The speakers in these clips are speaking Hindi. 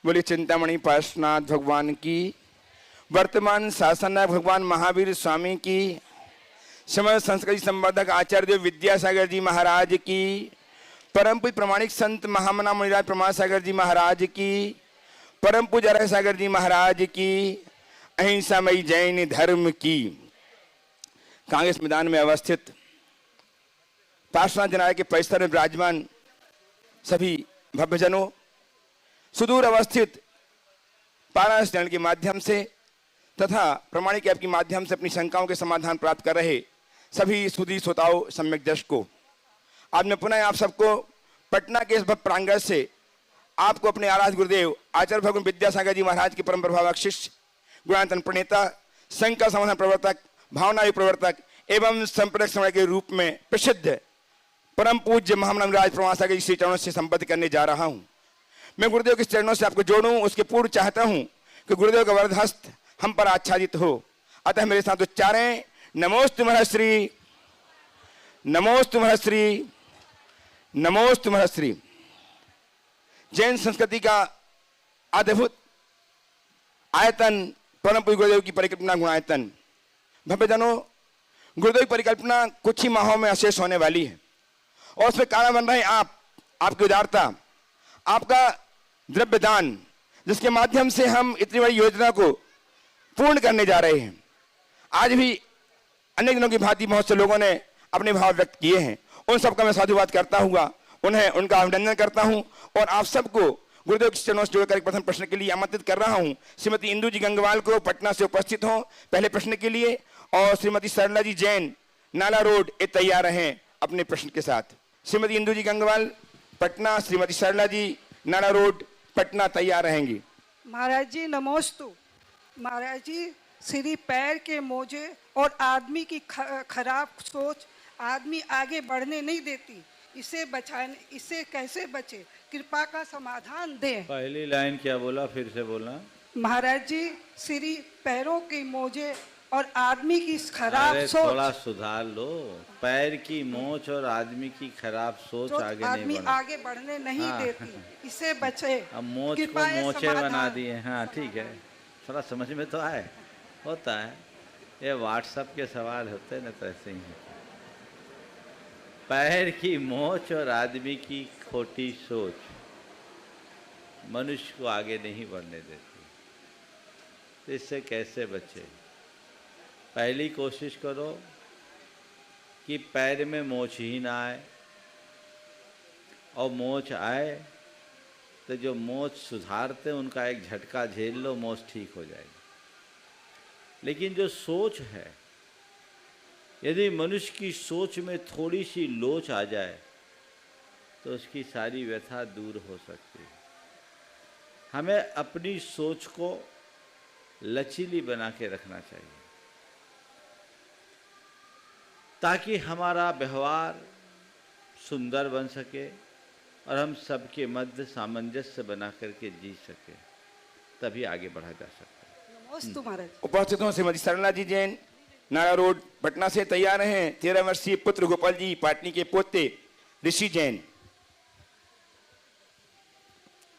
बोलिए चिंतामणि पार्श्वनाथ भगवान की, वर्तमान शासननायक भगवान महावीर स्वामी की, समस्त संस्कृति संवर्धक आचार्य विद्यासागर जी महाराज की, परम पूज्य प्रमाणिक संत महामना मुनिराज प्रमाण सागर जी महाराज की, परम पूज्य रह सागर जी महाराज की, अहिंसामयी जैन धर्म की। कांग्रेस मैदान में अवस्थित पार्श्वनाथ जनालय के परिसर में विराजमान सभी भव्यजनों, सुदूर अवस्थित पारायण चरण के माध्यम से तथा प्रमाणिक ऐप के माध्यम से अपनी शंकाओं के समाधान प्राप्त कर रहे सभी सुधी श्रोताओं सम्यक दर्शकों, आज मैं पुनः आप सबको पटना के इस भव्य प्रांगण से आपको अपने आराध्य गुरुदेव आचार्य भगवान विद्यासागर जी महाराज के परम प्रभावक शिष्य, गुणानंद प्रणेता, संघ का समाधान प्रवर्तक, भावनायु प्रवर्तक एवं संप्रदाय समय के रूप में प्रसिद्ध परम पूज्य महामना राज प्रमाण सागर जी श्री चरणों से संबद्ध करने जा रहा हूं। मैं गुरुदेव के चरणों से आपको जोड़ूं, उसके पूर्व चाहता हूं कि गुरुदेव का वरद हस्त हम पर आच्छादित हो। अतः मेरे साथ उच्चारें, नमोस्तु महर्षि, नमोस्तु महर्षि, नमोस्तु महर्षि। जैन संस्कृति का अद्भुत आयतन परम पूज्य गुरुदेव की परिकल्पना गुणायतन। भव्यजनों, गुरुदेव की परिकल्पना कुछ ही माहों में अशेष होने वाली है और उसमें कारण बन रहे हैं आपकी उदारता, आपका द्रव्य दान, जिसके माध्यम से हम इतनी बड़ी योजना को पूर्ण करने जा रहे हैं। आज भी अनेक दिनों की भांति बहुत से लोगों ने अपने भाव व्यक्त किए हैं, उन सबका मैं साधुवाद करता हुआ उन्हें उनका अभिनंदन करता हूं और आप सबको गुरुदेव के चरणों से जोड़कर एक प्रथम प्रश्न के लिए आमंत्रित कर रहा हूं। श्रीमती इंदू जी गंगवाल को पटना से उपस्थित हो पहले प्रश्न के लिए, और श्रीमती सरला जी जैन नाला रोड ये तैयार हैं अपने प्रश्न के साथ। श्रीमती इंदू जी गंगवाल पटना, श्रीमती सरला जी नाला रोड पटना तैयार रहेंगी। महाराज जी नमोस्तु। महाराज जी, श्री पैर के मोजे और आदमी की खराब सोच आदमी आगे बढ़ने नहीं देती, इससे कैसे बचे, कृपा का समाधान दें। पहली लाइन क्या बोला, फिर से बोलना। महाराज जी, श्री पैरों के मोजे और आदमी की खराब सोच, थोड़ा सुधार लो। पैर की मोच और आदमी की खराब सोच आगे आदमी नहीं आगे बढ़ने नहीं देती, इससे बचे। अब मोच को मोचे बना दिए। हाँ ठीक है, थोड़ा समझ में तो आए, होता है, ये व्हाट्सएप के सवाल होते हैं ना, तो ऐसे ही है। पैर की मोच और आदमी की खोटी सोच मनुष्य को आगे नहीं बढ़ने देती, तो इससे कैसे बचे। पहली कोशिश करो कि पैर में मोच ही ना आए, और मोच आए तो जो मोच सुधारते उनका एक झटका झेल लो, मोच ठीक हो जाएगी। लेकिन जो सोच है, यदि मनुष्य की सोच में थोड़ी सी लोच आ जाए तो उसकी सारी व्यथा दूर हो सकती है। हमें अपनी सोच को लचीली बना के रखना चाहिए ताकि हमारा व्यवहार सुंदर बन सके और हम सबके मध्य सामंजस्य बना करके जी सके, तभी आगे बढ़ा जा सकता है। नमोस्तु महाराज। उपस्थित हो श्रीमती सरला जी जैन नाला रोड पटना से तैयार हैं। 13 वर्षीय पुत्र गोपाल जी पाटनी के पोते ऋषि जैन।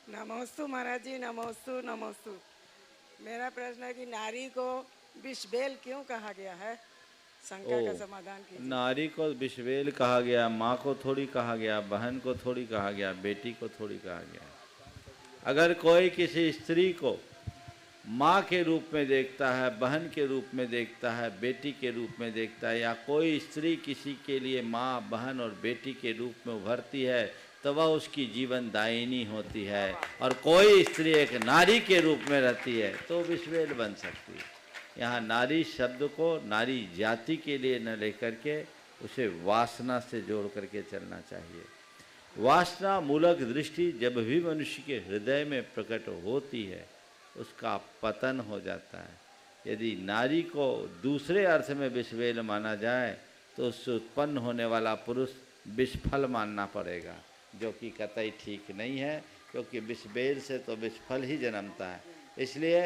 नमोस्तु महाराज जी, नमोस्तु नमोस्तु। मेरा प्रश्न है कि नारी को विषबेल क्यों कहा गया है, शंका का समाधान कीजिए। नारी को विषबेल कहा गया, माँ को थोड़ी कहा गया, बहन को थोड़ी कहा गया, बेटी को थोड़ी कहा गया। अगर कोई किसी स्त्री को माँ के रूप में देखता है, बहन के रूप में देखता है, बेटी के रूप में देखता है, या कोई स्त्री किसी के लिए माँ, बहन और बेटी के रूप में उभरती है, तो वह उसकी जीवन दायिनी होती है। और कोई स्त्री एक नारी के रूप में रहती है तो विषबेल बन सकती है। यहाँ नारी शब्द को नारी जाति के लिए न लेकर के उसे वासना से जोड़ करके चलना चाहिए। वासना मूलक दृष्टि जब भी मनुष्य के हृदय में प्रकट होती है उसका पतन हो जाता है। यदि नारी को दूसरे अर्थ में विषबेल माना जाए तो उससे उत्पन्न होने वाला पुरुष विषफल मानना पड़ेगा, जो कि कतई ठीक नहीं है, क्योंकि विषबेल से तो विषफल ही जन्मता है। इसलिए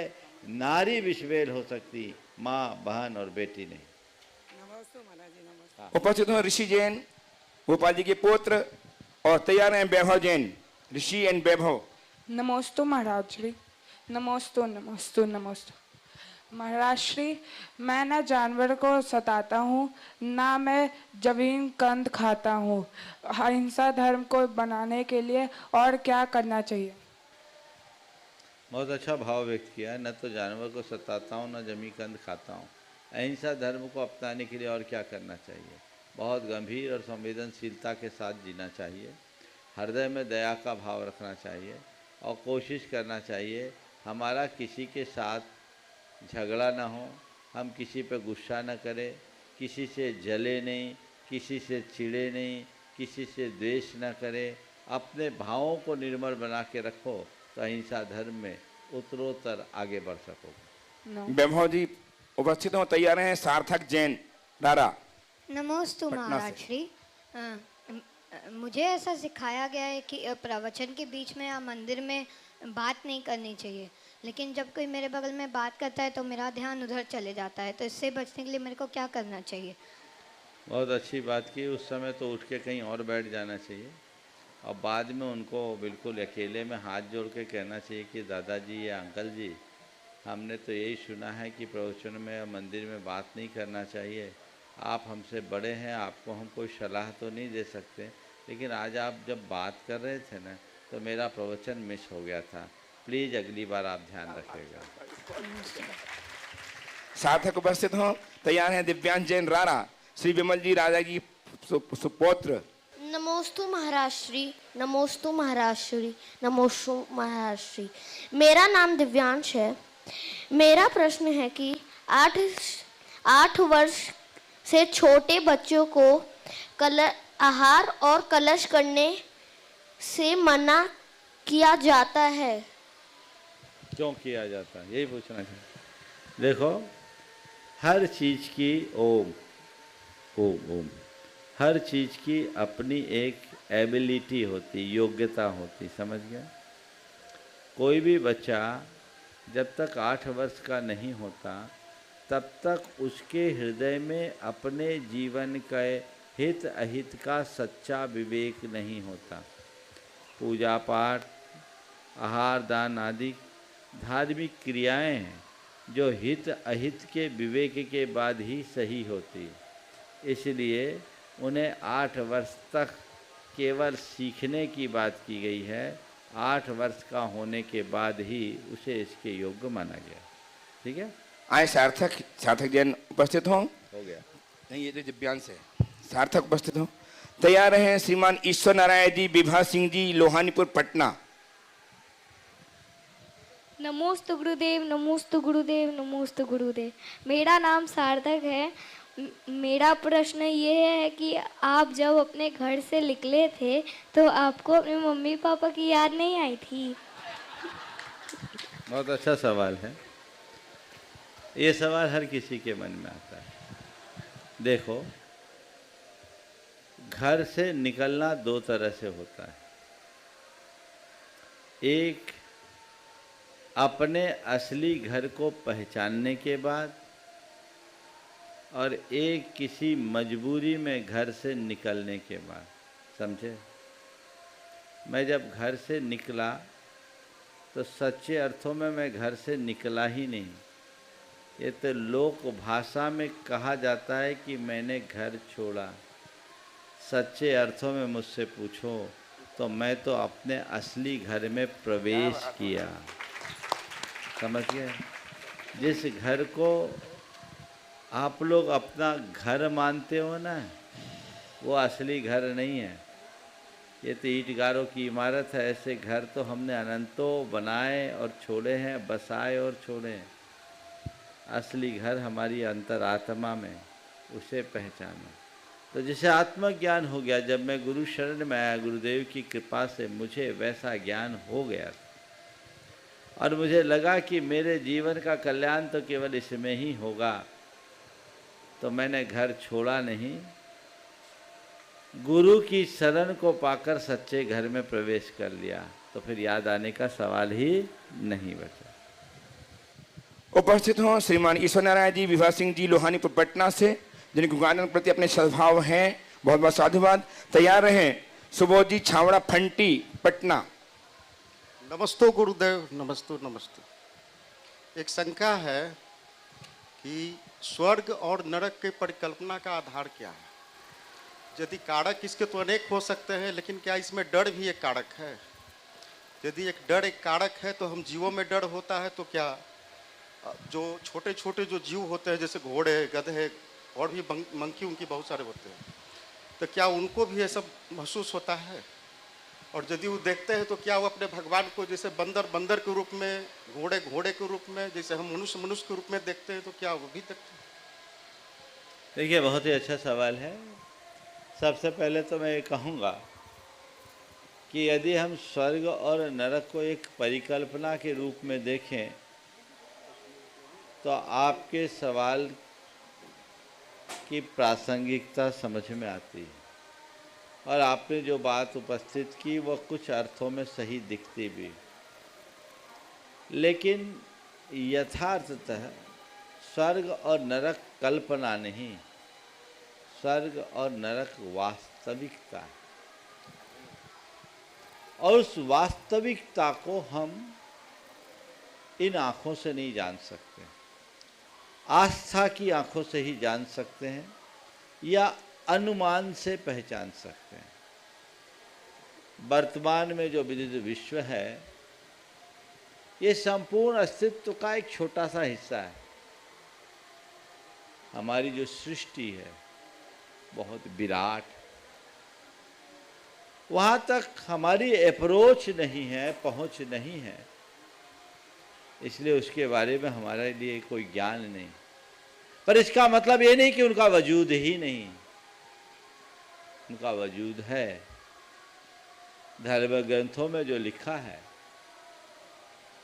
नारी विषबेल हो सकती, माँ, बहन और बेटी नहीं। नमस्ते महाराज जी, नमस्ते। उपस्थित हो ऋषि जैन गोपाल जी के पुत्र और तैयार हैं वैभव जैन। ऋषि एंड वैभव नमोस्तु महाराज श्री। नमोस्तु नमोस्तु नमोस्तु महाराज श्री। मैं ना जानवर को सताता हूँ, ना मैं जमीन कंद खाता हूँ। अहिंसा धर्म को बनाने के लिए और क्या करना चाहिए? बहुत अच्छा भाव व्यक्त किया। न तो जानवर को सताता हूँ, न जमी कंद खाता हूँ। अहिंसा धर्म को अपनाने के लिए और क्या करना चाहिए? बहुत गंभीर और संवेदनशीलता के साथ जीना चाहिए। हृदय में दया का भाव रखना चाहिए और कोशिश करना चाहिए हमारा किसी के साथ झगड़ा ना हो, हम किसी पर गुस्सा न करें, किसी से जले नहीं, किसी से चिढ़े नहीं, किसी से द्वेष न करें। अपने भावों को निर्मल बना के रखो तो अहिंसा धर्म में उत्तरोत्तर आगे बढ़ सकोगे। वैभव जी उपस्थित हो, तैयार हैं सार्थक जैन रारा। नमोस्तु पटना महाराज से। श्री। मुझे ऐसा सिखाया गया है कि प्रवचन के बीच में या मंदिर में बात नहीं करनी चाहिए, लेकिन जब कोई मेरे बगल में बात करता है तो मेरा ध्यान उधर चले जाता है, तो इससे बचने के लिए मेरे को क्या करना चाहिए? बहुत अच्छी बात की। उस समय तो उठ के कहीं और बैठ जाना चाहिए और बाद में उनको बिल्कुल अकेले में हाथ जोड़ के कहना चाहिए कि दादाजी या अंकल जी, हमने तो यही सुना है कि प्रवचन में या मंदिर में बात नहीं करना चाहिए। आप हमसे बड़े हैं, आपको हम कोई सलाह तो नहीं दे सकते, लेकिन आज आप जब बात कर रहे थे ना तो मेरा प्रवचन मिस हो गया था। प्लीज़ अगली बार आप ध्यान रखिएगा। सार्थक उपस्थित हो, तैयार हैं दिव्यांश जैन रारा। श्री विमल जी राजा की सुपौत्र। नमोस्तु महाराज श्री। नमोस्तु महाराज श्री। नमोस्तु महाराज श्री। मेरा नाम दिव्यांश है। मेरा प्रश्न है कि 8 वर्ष से छोटे बच्चों को आहार और कलश करने से मना किया जाता है, क्यों किया जाता है, यही पूछना चाहिए। देखो, हर चीज़ की ओम ओम ओम हर चीज़ की अपनी एक एबिलिटी होती, योग्यता होती, समझ गया? कोई भी बच्चा जब तक 8 वर्ष का नहीं होता तब तक उसके हृदय में अपने जीवन के हित अहित का सच्चा विवेक नहीं होता। पूजा पाठ, आहार दान आदि धार्मिक क्रियाएं हैं जो हित अहित के विवेक के बाद ही सही होती। इसलिए उन्हें 8 वर्ष तक केवल सीखने की बात की गई है। 8 वर्ष का होने के बाद ही उसे इसके योग्य माना गया। ठीक है, आए सार्थक जैन उपस्थित हो गया। नहीं, ये तो दिव्यांश है। सार्थक उपस्थित हो, तैयार हैं श्रीमान ईश्वर नारायण जी, विभा सिंह जी, लोहानीपुर पटना। नमोस्तु गुरुदेव। नमोस्तु गुरुदेव। नमोस्तु गुरुदेव। मेरा नाम सार्थक है। मेरा प्रश्न ये है कि आप जब अपने घर से निकले थे तो आपको अपने मम्मी पापा की याद नहीं आई थी? बहुत अच्छा सवाल है। ये सवाल हर किसी के मन में आता है। देखो, घर से निकलना 2 तरह से होता है। एक अपने असली घर को पहचानने के बाद, और एक किसी मजबूरी में घर से निकलने के बाद। समझे? मैं जब घर से निकला तो सच्चे अर्थों में मैं घर से निकला ही नहीं। ये तो लोक भाषा में कहा जाता है कि मैंने घर छोड़ा। सच्चे अर्थों में मुझसे पूछो तो मैं तो अपने असली घर में प्रवेश किया। समझ गए? जिस घर को आप लोग अपना घर मानते हो ना, वो असली घर नहीं है। ये तो ईंट गारों की इमारत है। ऐसे घर तो हमने अनंतों बनाए और छोड़े हैं, बसाए और छोड़े हैं। असली घर हमारी अंतरात्मा में, उसे पहचानो। तो जैसे आत्मज्ञान हो गया, जब मैं गुरु शरण में आया, गुरुदेव की कृपा से मुझे वैसा ज्ञान हो गया और मुझे लगा कि मेरे जीवन का कल्याण तो केवल इसमें ही होगा। तो मैंने घर छोड़ा नहीं, गुरु की शरण को पाकर सच्चे घर में प्रवेश कर लिया। तो फिर याद आने का सवाल ही नहीं बचा। उपस्थित हो श्रीमान ईश्वर नारायण जी, विभा सिंह जी, लोहानीपुर पटना से, जिनके ज्ञान प्रति अपने सद्भाव हैं। बहुत बहुत साधुवाद। तैयार रहें सुबोध जी, छावड़ा फंटी पटना। नमस्तो गुरुदेव, नमस्तो नमस्ते। एक शंका है कि स्वर्ग और नरक के परिकल्पना का आधार क्या है? यदि कारक इसके तो अनेक हो सकते हैं, लेकिन क्या इसमें डर भी एक कारक है? यदि एक डर एक कारक है तो हम जीवों में डर होता है, तो क्या जो छोटे छोटे जो जीव होते हैं जैसे घोड़े, गधे और भी मंकी उनकी बहुत सारे होते हैं, तो क्या उनको भी ये सब महसूस होता है? और यदि वो देखते हैं तो क्या वो अपने भगवान को जैसे बंदर बंदर के रूप में, घोड़े घोड़े के रूप में, जैसे हम मनुष्य मनुष्य के रूप में देखते हैं, तो क्या वो भी देखते हैं? देखिए, बहुत ही अच्छा सवाल है। सबसे पहले तो मैं ये कहूँगा कि यदि हम स्वर्ग और नरक को एक परिकल्पना के रूप में देखें तो आपके सवाल की प्रासंगिकता समझ में आती है, और आपने जो बात उपस्थित की वह कुछ अर्थों में सही दिखती भी, लेकिन यथार्थतः स्वर्ग और नरक कल्पना नहीं, स्वर्ग और नरक वास्तविकता है। और उस वास्तविकता को हम इन आँखों से नहीं जान सकते, आस्था की आँखों से ही जान सकते हैं या अनुमान से पहचान सकते हैं। वर्तमान में जो विदित विश्व है ये संपूर्ण अस्तित्व का एक छोटा सा हिस्सा है। हमारी जो सृष्टि है बहुत विराट, वहाँ तक हमारी अप्रोच नहीं है, पहुँच नहीं है, इसलिए उसके बारे में हमारे लिए कोई ज्ञान नहीं। पर इसका मतलब ये नहीं कि उनका वजूद ही नहीं, उनका वजूद है। धर्म ग्रंथों में जो लिखा है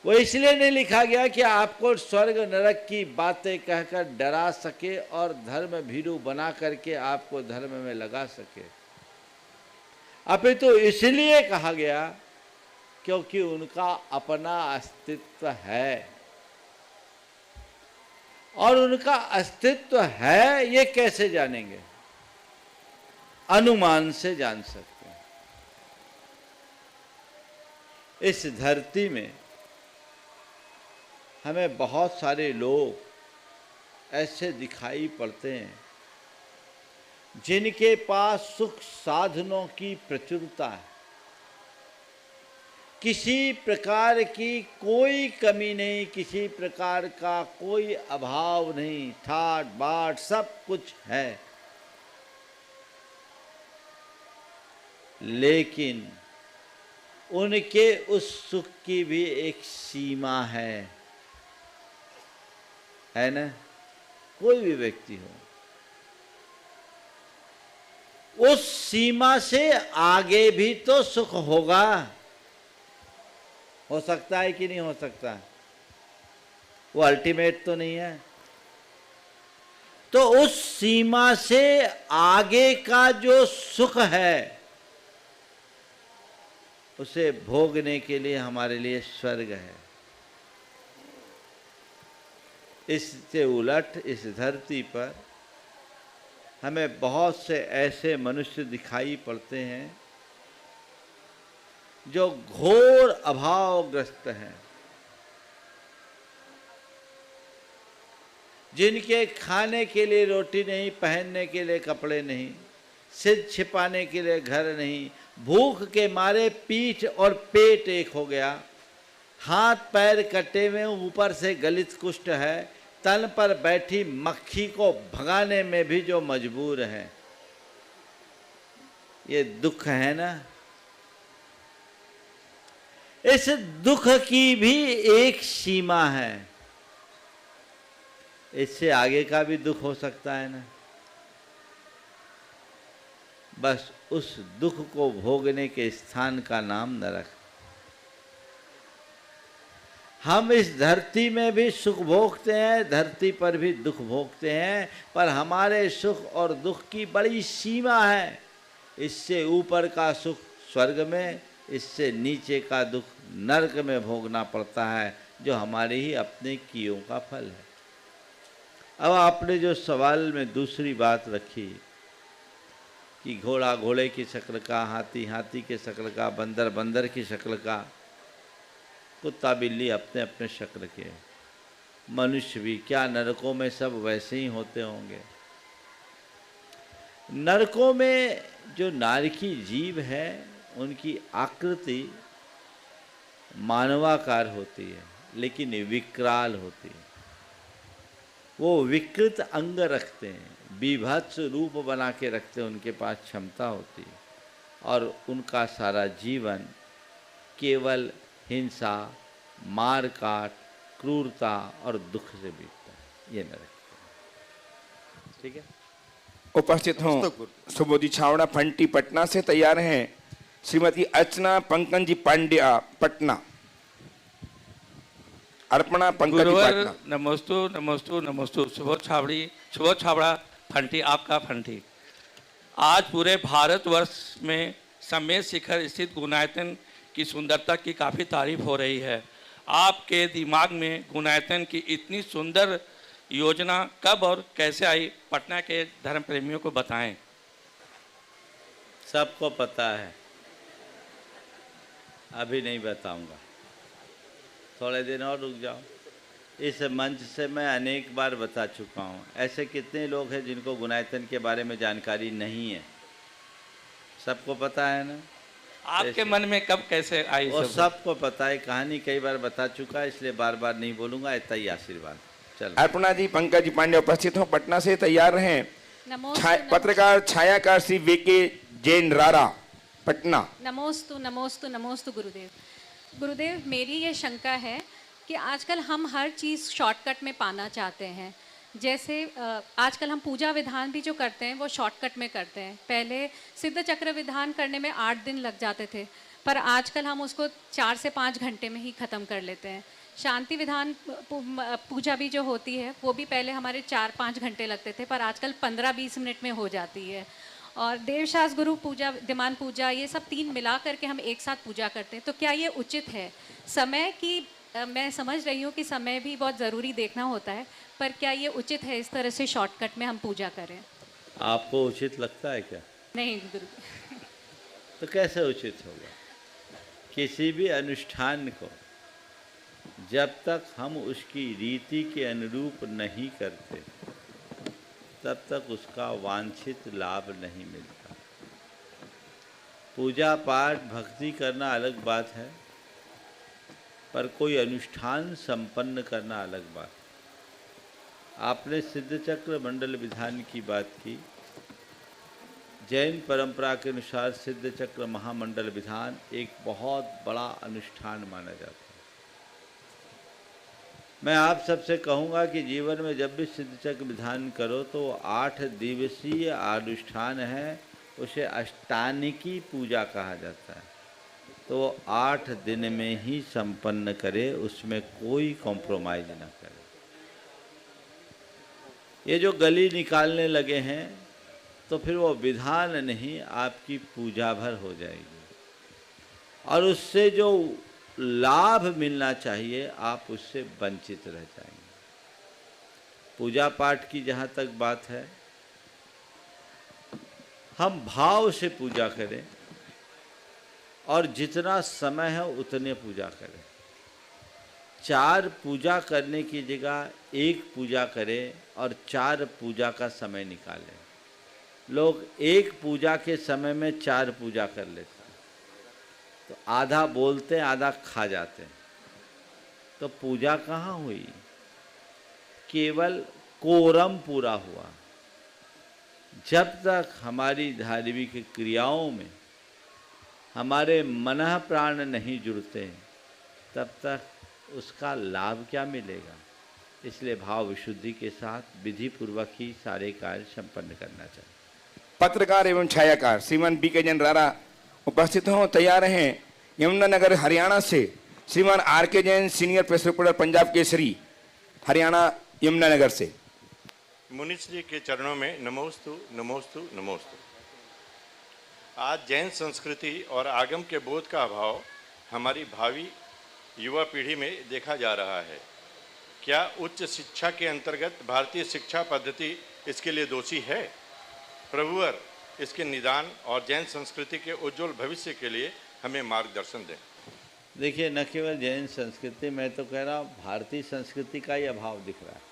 वो इसलिए नहीं लिखा गया कि आपको स्वर्ग नरक की बातें कहकर डरा सके और धर्म भीरू बना करके आपको धर्म में लगा सके, अपितु इसलिए कहा गया क्योंकि उनका अपना अस्तित्व है। और उनका अस्तित्व है ये कैसे जानेंगे? अनुमान से जान सकते हैं। इस धरती में हमें बहुत सारे लोग ऐसे दिखाई पड़ते हैं जिनके पास सुख साधनों की प्रचुरता है, किसी प्रकार की कोई कमी नहीं, किसी प्रकार का कोई अभाव नहीं, ठाट बाट सब कुछ है, लेकिन उनके उस सुख की भी एक सीमा है ना? कोई भी व्यक्ति हो, उस सीमा से आगे भी तो सुख होगा। हो सकता है कि नहीं हो सकता? वो अल्टीमेट तो नहीं है। तो उस सीमा से आगे का जो सुख है उसे भोगने के लिए हमारे लिए स्वर्ग है। इससे उलट इस धरती पर हमें बहुत से ऐसे मनुष्य दिखाई पड़ते हैं जो घोर अभावग्रस्त हैं, जिनके खाने के लिए रोटी नहीं, पहनने के लिए कपड़े नहीं, सिर छिपाने के लिए घर नहीं, भूख के मारे पीठ और पेट एक हो गया, हाथ पैर कटे हुए, ऊपर से गलित कुष्ठ है, तन पर बैठी मक्खी को भगाने में भी जो मजबूर है। ये दुख है ना? इस दुख की भी एक सीमा है, इससे आगे का भी दुख हो सकता है ना? बस उस दुख को भोगने के स्थान का नाम नरक। हम इस धरती में भी सुख भोगते हैं, धरती पर भी दुख भोगते हैं, पर हमारे सुख और दुख की बड़ी सीमा है। इससे ऊपर का सुख स्वर्ग में, इससे नीचे का दुख नरक में भोगना पड़ता है, जो हमारे ही अपने कियों का फल है। अब आपने जो सवाल में दूसरी बात रखी कि घोड़ा घोड़े की शक्ल का, हाथी हाथी के शक्ल का, बंदर बंदर की शक्ल का, कुत्ता बिल्ली अपने अपने शक्ल के, मनुष्य भी, क्या नरकों में सब वैसे ही होते होंगे? नरकों में जो नारकी जीव है उनकी आकृति मानवाकार होती है, लेकिन विकराल होती है। वो विकृत अंग रखते हैं, बीभत्स रूप बना के रखते हैं, उनके पास क्षमता होती है, और उनका सारा जीवन केवल हिंसा, मार काट, क्रूरता और दुख से बीतता है। ये नरक, ठीक है। उपस्थित हों सुबोधी छावड़ा फंटी पटना से तैयार हैं श्रीमती अर्चना पंकज जी पांड्या पटना। अर्पणा पंकज जी गुरुवर पटना। नमोस्तु नमोस्तु नमोस्तु। सुबोध छावड़ा फंटी, आपका फंटी। आज पूरे भारतवर्ष में समेत शिखर स्थित गुणायतन की सुंदरता की काफ़ी तारीफ हो रही है। आपके दिमाग में गुणायतन की इतनी सुंदर योजना कब और कैसे आई? पटना के धर्म प्रेमियों को बताएं। सबको पता है, अभी नहीं बताऊंगा, थोड़े दिन और रुक जाओ। इस मंच से मैं अनेक बार बता चुका हूँ। ऐसे कितने लोग हैं जिनको गुणायतन के बारे में जानकारी नहीं है? सबको पता है ना? आपके मन में कब कैसे आई? और सबको पता है, कहानी कई बार बता चुका है, इसलिए बार बार नहीं बोलूंगा। इतना ही आशीर्वाद। चल। अर्पणा जी पंकज जी पांडे उपस्थित हो पटना से तैयार हैं पत्रकार छायाकार श्री वीके जैन रारा पटना। नमोस्तु नमोस्तु नमोस्तु गुरुदेव। गुरुदेव, मेरी ये शंका है कि आजकल हम हर चीज़ शॉर्टकट में पाना चाहते हैं। जैसे आजकल हम पूजा विधान भी जो करते हैं वो शॉर्टकट में करते हैं। पहले सिद्ध चक्र विधान करने में 8 दिन लग जाते थे, पर आजकल हम उसको 4 से 5 घंटे में ही ख़त्म कर लेते हैं। शांति विधान पूजा भी जो होती है वो भी पहले हमारे 4-5 घंटे लगते थे, पर आजकल 15-20 मिनट में हो जाती है। और देवशास्त्र गुरु पूजा, विद्यमान पूजा, ये सब 3 मिला करके हम एक साथ पूजा करते हैं। तो क्या ये उचित है? समय की मैं समझ रही हूँ कि समय भी बहुत ज़रूरी देखना होता है, पर क्या ये उचित है इस तरह से शॉर्टकट में हम पूजा करें? आपको उचित लगता है क्या? नहीं गुरु। तो कैसे उचित होगा? किसी भी अनुष्ठान को जब तक हम उसकी रीति के अनुरूप नहीं करते तब तक उसका वांछित लाभ नहीं मिलता। पूजा पाठ भक्ति करना अलग बात है, पर कोई अनुष्ठान संपन्न करना अलग बात। आपने सिद्ध चक्र मंडल विधान की बात की। जैन परंपरा के अनुसार सिद्ध चक्र महामंडल विधान एक बहुत बड़ा अनुष्ठान माना जाता है। मैं आप सबसे कहूँगा कि जीवन में जब भी सिद्ध चक्र विधान करो तो 8 दिवसीय अनुष्ठान है, उसे अष्टानिकी पूजा कहा जाता है। तो 8 दिन में ही संपन्न करे, उसमें कोई कॉम्प्रोमाइज ना करे। ये जो गली निकालने लगे हैं तो फिर वो विधान नहीं, आपकी पूजा भर हो जाएगी, और उससे जो लाभ मिलना चाहिए आप उससे वंचित रह जाएंगे। पूजा पाठ की जहाँ तक बात है, हम भाव से पूजा करें और जितना समय है उतने पूजा करें। 4 पूजा करने की जगह 1 पूजा करें और 4 पूजा का समय निकालें। लोग 1 पूजा के समय में 4 पूजा कर लेते हैं, तो आधा बोलते हैं आधा खा जाते हैं, तो पूजा कहाँ हुई? केवल कोरम पूरा हुआ। जब तक हमारी धार्मिक क्रियाओं में हमारे मनः प्राण नहीं जुड़ते तब तक उसका लाभ क्या मिलेगा? इसलिए भाव विशुद्धि के साथ विधि पूर्वक ही सारे कार्य संपन्न करना चाहिए। पत्रकार एवं छायाकार श्रीमान बीके जैन रारा उपस्थित हों तैयार हैं यमुनानगर हरियाणा से श्रीमान आर के Jain senior press reporter Punjab Kesari Haryana Yamunanagar से। मुनीष जी के चरणों में नमोस्तु नमोस्तु नमोस्तु। आज जैन संस्कृति और आगम के बोध का अभाव हमारी भावी युवा पीढ़ी में देखा जा रहा है। क्या उच्च शिक्षा के अंतर्गत भारतीय शिक्षा पद्धति इसके लिए दोषी है? प्रभुवर इसके निदान और जैन संस्कृति के उज्जवल भविष्य के लिए हमें मार्गदर्शन दें। देखिए, न केवल जैन संस्कृति, मैं तो कह रहा हूँ भारतीय संस्कृति का ही अभाव दिख रहा है।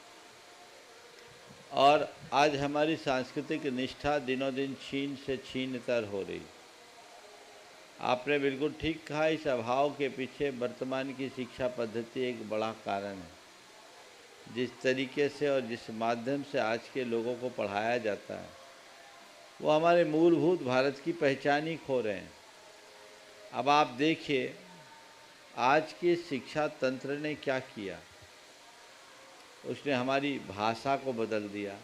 और आज हमारी सांस्कृतिक निष्ठा दिनों दिन छीन से छीनतर हो रही। आपने बिल्कुल ठीक कहा, इस अभाव के पीछे वर्तमान की शिक्षा पद्धति एक बड़ा कारण है। जिस तरीके से और जिस माध्यम से आज के लोगों को पढ़ाया जाता है, वो हमारे मूलभूत भारत की पहचान ही खो रहे हैं। अब आप देखिए, आज के शिक्षा तंत्र ने क्या किया। उसने हमारी भाषा को बदल दिया,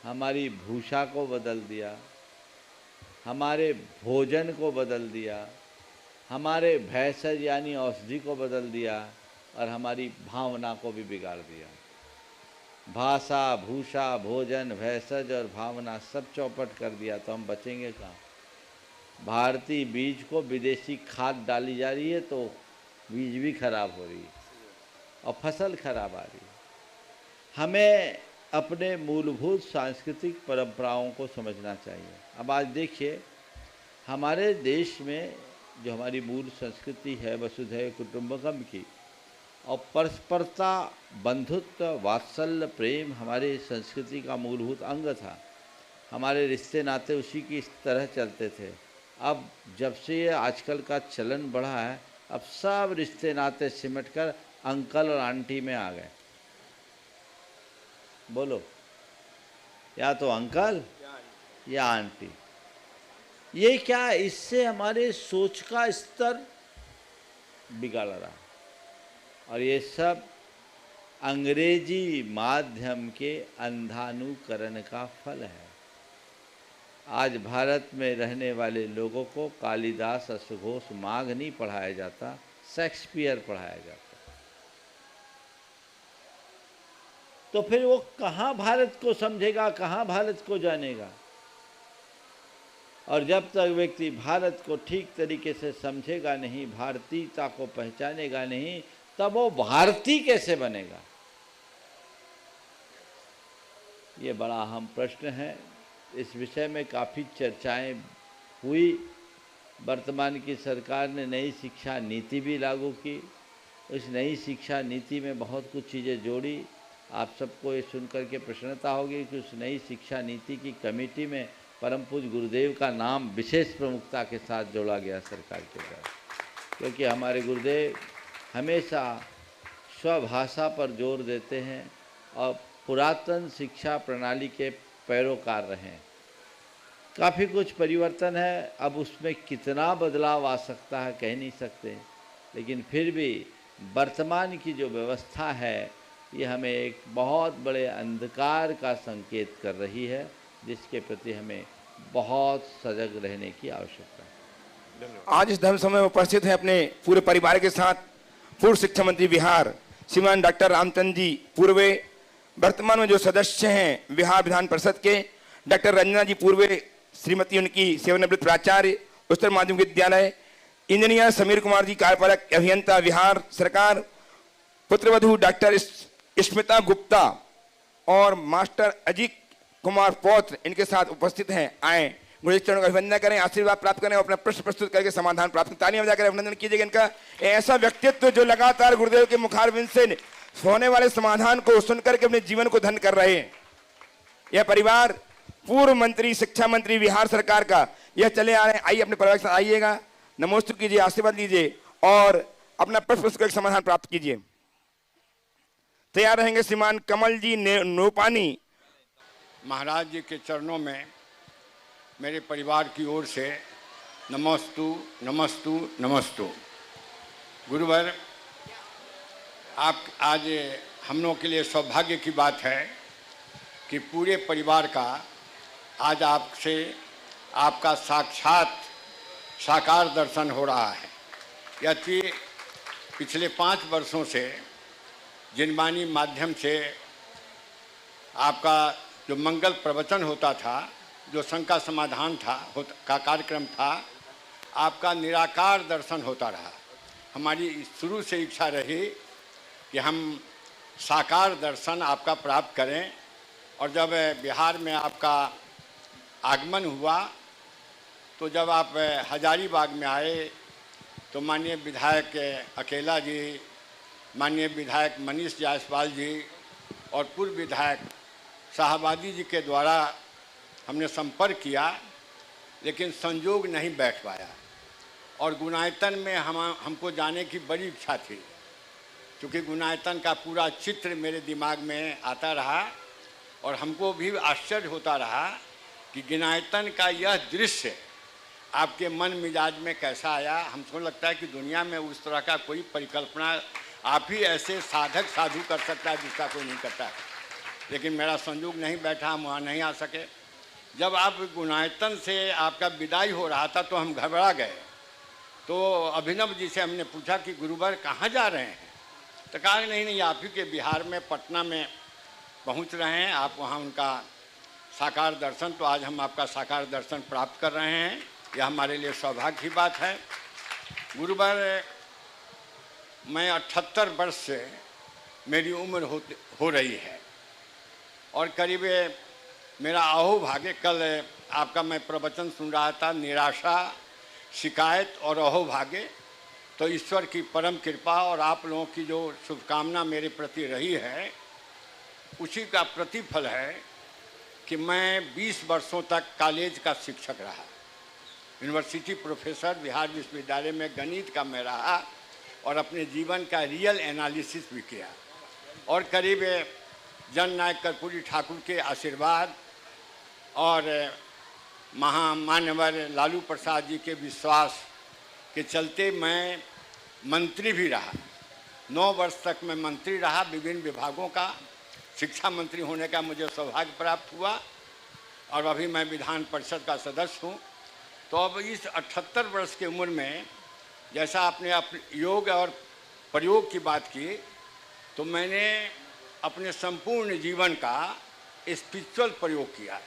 हमारी भूषा को बदल दिया, हमारे भोजन को बदल दिया, हमारे भेषज यानी औषधि को बदल दिया, और हमारी भावना को भी बिगाड़ दिया। भाषा, भूषा, भोजन, भेषज और भावना सब चौपट कर दिया, तो हम बचेंगे कहाँ। भारतीय बीज को विदेशी खाद डाली जा रही है, तो बीज भी खराब हो रही है और फसल खराब आ रही है। हमें अपने मूलभूत सांस्कृतिक परंपराओं को समझना चाहिए। अब आज देखिए, हमारे देश में जो हमारी मूल संस्कृति है वसुधैव कुटुंबकम की, और परस्परता, बंधुत्व, वात्सल्य, प्रेम हमारे संस्कृति का मूलभूत अंग था। हमारे रिश्ते नाते उसी की इस तरह चलते थे। अब जब से ये आजकल का चलन बढ़ा है, अब सब रिश्ते नाते सिमटकर अंकल और आंटी में आ गए। बोलो, या तो अंकल या आंटी। ये क्या, इससे हमारे सोच का स्तर बिगाड़ रहा। और ये सब अंग्रेजी माध्यम के अंधानुकरण का फल है। आज भारत में रहने वाले लोगों को कालिदास, अश्वघोष, माघ नहीं पढ़ाया जाता, शेक्सपियर पढ़ाया जाता। तो फिर वो कहाँ भारत को समझेगा, कहाँ भारत को जानेगा। और जब तक व्यक्ति भारत को ठीक तरीके से समझेगा नहीं, भारतीयता को पहचानेगा नहीं, तब वो भारतीय कैसे बनेगा। ये बड़ा अहम प्रश्न है। इस विषय में काफ़ी चर्चाएं हुई। वर्तमान की सरकार ने नई शिक्षा नीति भी लागू की। उस नई शिक्षा नीति में बहुत कुछ चीज़ें जोड़ी। आप सबको ये सुनकर के प्रसन्नता होगी कि उस नई शिक्षा नीति की कमेटी में परम पूज्य गुरुदेव का नाम विशेष प्रमुखता के साथ जोड़ा गया सरकार के द्वारा, क्योंकि हमारे गुरुदेव हमेशा स्वभाषा पर जोर देते हैं और पुरातन शिक्षा प्रणाली के पैरोकार रहे। काफ़ी कुछ परिवर्तन है। अब उसमें कितना बदलाव आ सकता है कह नहीं सकते, लेकिन फिर भी वर्तमान की जो व्यवस्था है ये हमें एक बहुत बड़े अंधकार का संकेत कर रही है, जिसके प्रति हमें बहुत सजग रहने की आवश्यकता है। आज इस धर्म सभा में उपस्थित हैं अपने पूरे परिवार के साथ पूर्व शिक्षा मंत्री बिहार श्रीमान डॉक्टर रामचंद्र जी पूर्वे, वर्तमान में जो सदस्य हैं बिहार विधान परिषद के डॉक्टर रंजना जी पूर्वे, श्रीमती उनकी सेवानिवृत्त प्राचार्य उच्चतर माध्यमिक विद्यालय, इंजीनियर समीर कुमार जी कार्यपालक अभियंता बिहार सरकार, पुत्रवधू डॉक्टर स्मिता गुप्ता और मास्टर अजीत कुमार पौत्र इनके साथ उपस्थित हैं। आए गुरुदेव चरणों का अभिवंदन करें, आशीर्वाद प्राप्त करें और अपना प्रश्न प्रस्तुत करके समाधान प्राप्त करें। तालियां बजाकर अभिनंदन कीजिएगा इनका। ऐसा व्यक्तित्व जो लगातार गुरुदेव के मुखारविंद से होने वाले समाधान को सुनकर के अपने जीवन को धन्य कर रहे हैं। यह परिवार पूर्व मंत्री शिक्षा मंत्री बिहार सरकार का यह चले आ रहे हैं। आइए अपने परिवार के साथ आइएगा, नमोस्तु कीजिए, आशीर्वाद लीजिए और अपना प्रश्न प्रस्तुत करके समाधान प्राप्त कीजिए। तैयार रहेंगे श्रीमान कमल जी नोपानी। महाराज जी के चरणों में मेरे परिवार की ओर से नमोस्तु नमोस्तु नमोस्तु। गुरुवर, आप आज हम लोगों के लिए सौभाग्य की बात है कि पूरे परिवार का आज आपसे आपका साक्षात साकार दर्शन हो रहा है। यदि पिछले 5 वर्षों से जिनवाणी माध्यम से आपका जो मंगल प्रवचन होता था, जो शंका समाधान का कार्यक्रम था, आपका निराकार दर्शन होता रहा। हमारी शुरू से इच्छा रही कि हम साकार दर्शन आपका प्राप्त करें। और जब बिहार में आपका आगमन हुआ तो जब आप हजारीबाग में आए तो माननीय विधायक अकेला जी, माननीय विधायक मनीष जायसवाल जी और पूर्व विधायक शाहबादी जी के द्वारा हमने संपर्क किया, लेकिन संजोग नहीं बैठ पाया। और गुणायतन में हमको जाने की बड़ी इच्छा थी, क्योंकि गुणायतन का पूरा चित्र मेरे दिमाग में आता रहा और हमको भी आश्चर्य होता रहा कि गुणायतन का यह दृश्य आपके मन मिजाज में कैसा आया। हमको लगता है कि दुनिया में उस तरह का कोई परिकल्पना आप ही ऐसे साधक साधु कर सकता है जिसका कोई नहीं करता है, लेकिन मेरा संयोग नहीं बैठा, हम वहाँ नहीं आ सके। जब आप गुणायतन से आपका विदाई हो रहा था तो हम घबरा गए। तो अभिनव जी से हमने पूछा कि गुरुवर कहाँ जा रहे हैं, तो कहा नहीं आप ही के बिहार में पटना में पहुँच रहे हैं, आप वहाँ उनका साकार दर्शन, तो आज हम आपका साकार दर्शन प्राप्त कर रहे हैं, यह हमारे लिए सौभाग्य की बात है। गुरुवर, मैं 78 वर्ष से मेरी उम्र हो रही है और करीब मेरा अहोभाग्य, कल आपका मैं प्रवचन सुन रहा था, निराशा, शिकायत और अहोभाग्य, तो ईश्वर की परम कृपा और आप लोगों की जो शुभकामना मेरे प्रति रही है उसी का प्रतिफल है कि मैं 20 वर्षों तक कॉलेज का शिक्षक रहा, यूनिवर्सिटी प्रोफेसर बिहार विश्वविद्यालय में गणित का मैं रहा और अपने जीवन का रियल एनालिसिस भी किया। और करीब जननायक कर्पूरी ठाकुर के आशीर्वाद और महामान्यवर लालू प्रसाद जी के विश्वास के चलते मैं मंत्री भी रहा। 9 वर्ष तक मैं मंत्री रहा, विभिन्न विभागों का शिक्षा मंत्री होने का मुझे सौभाग्य प्राप्त हुआ और अभी मैं विधान परिषद का सदस्य हूँ। तो अब इस 78 वर्ष की उम्र में, जैसा आपने योग और प्रयोग की बात की, तो मैंने अपने संपूर्ण जीवन का स्पिरिचुअल प्रयोग किया।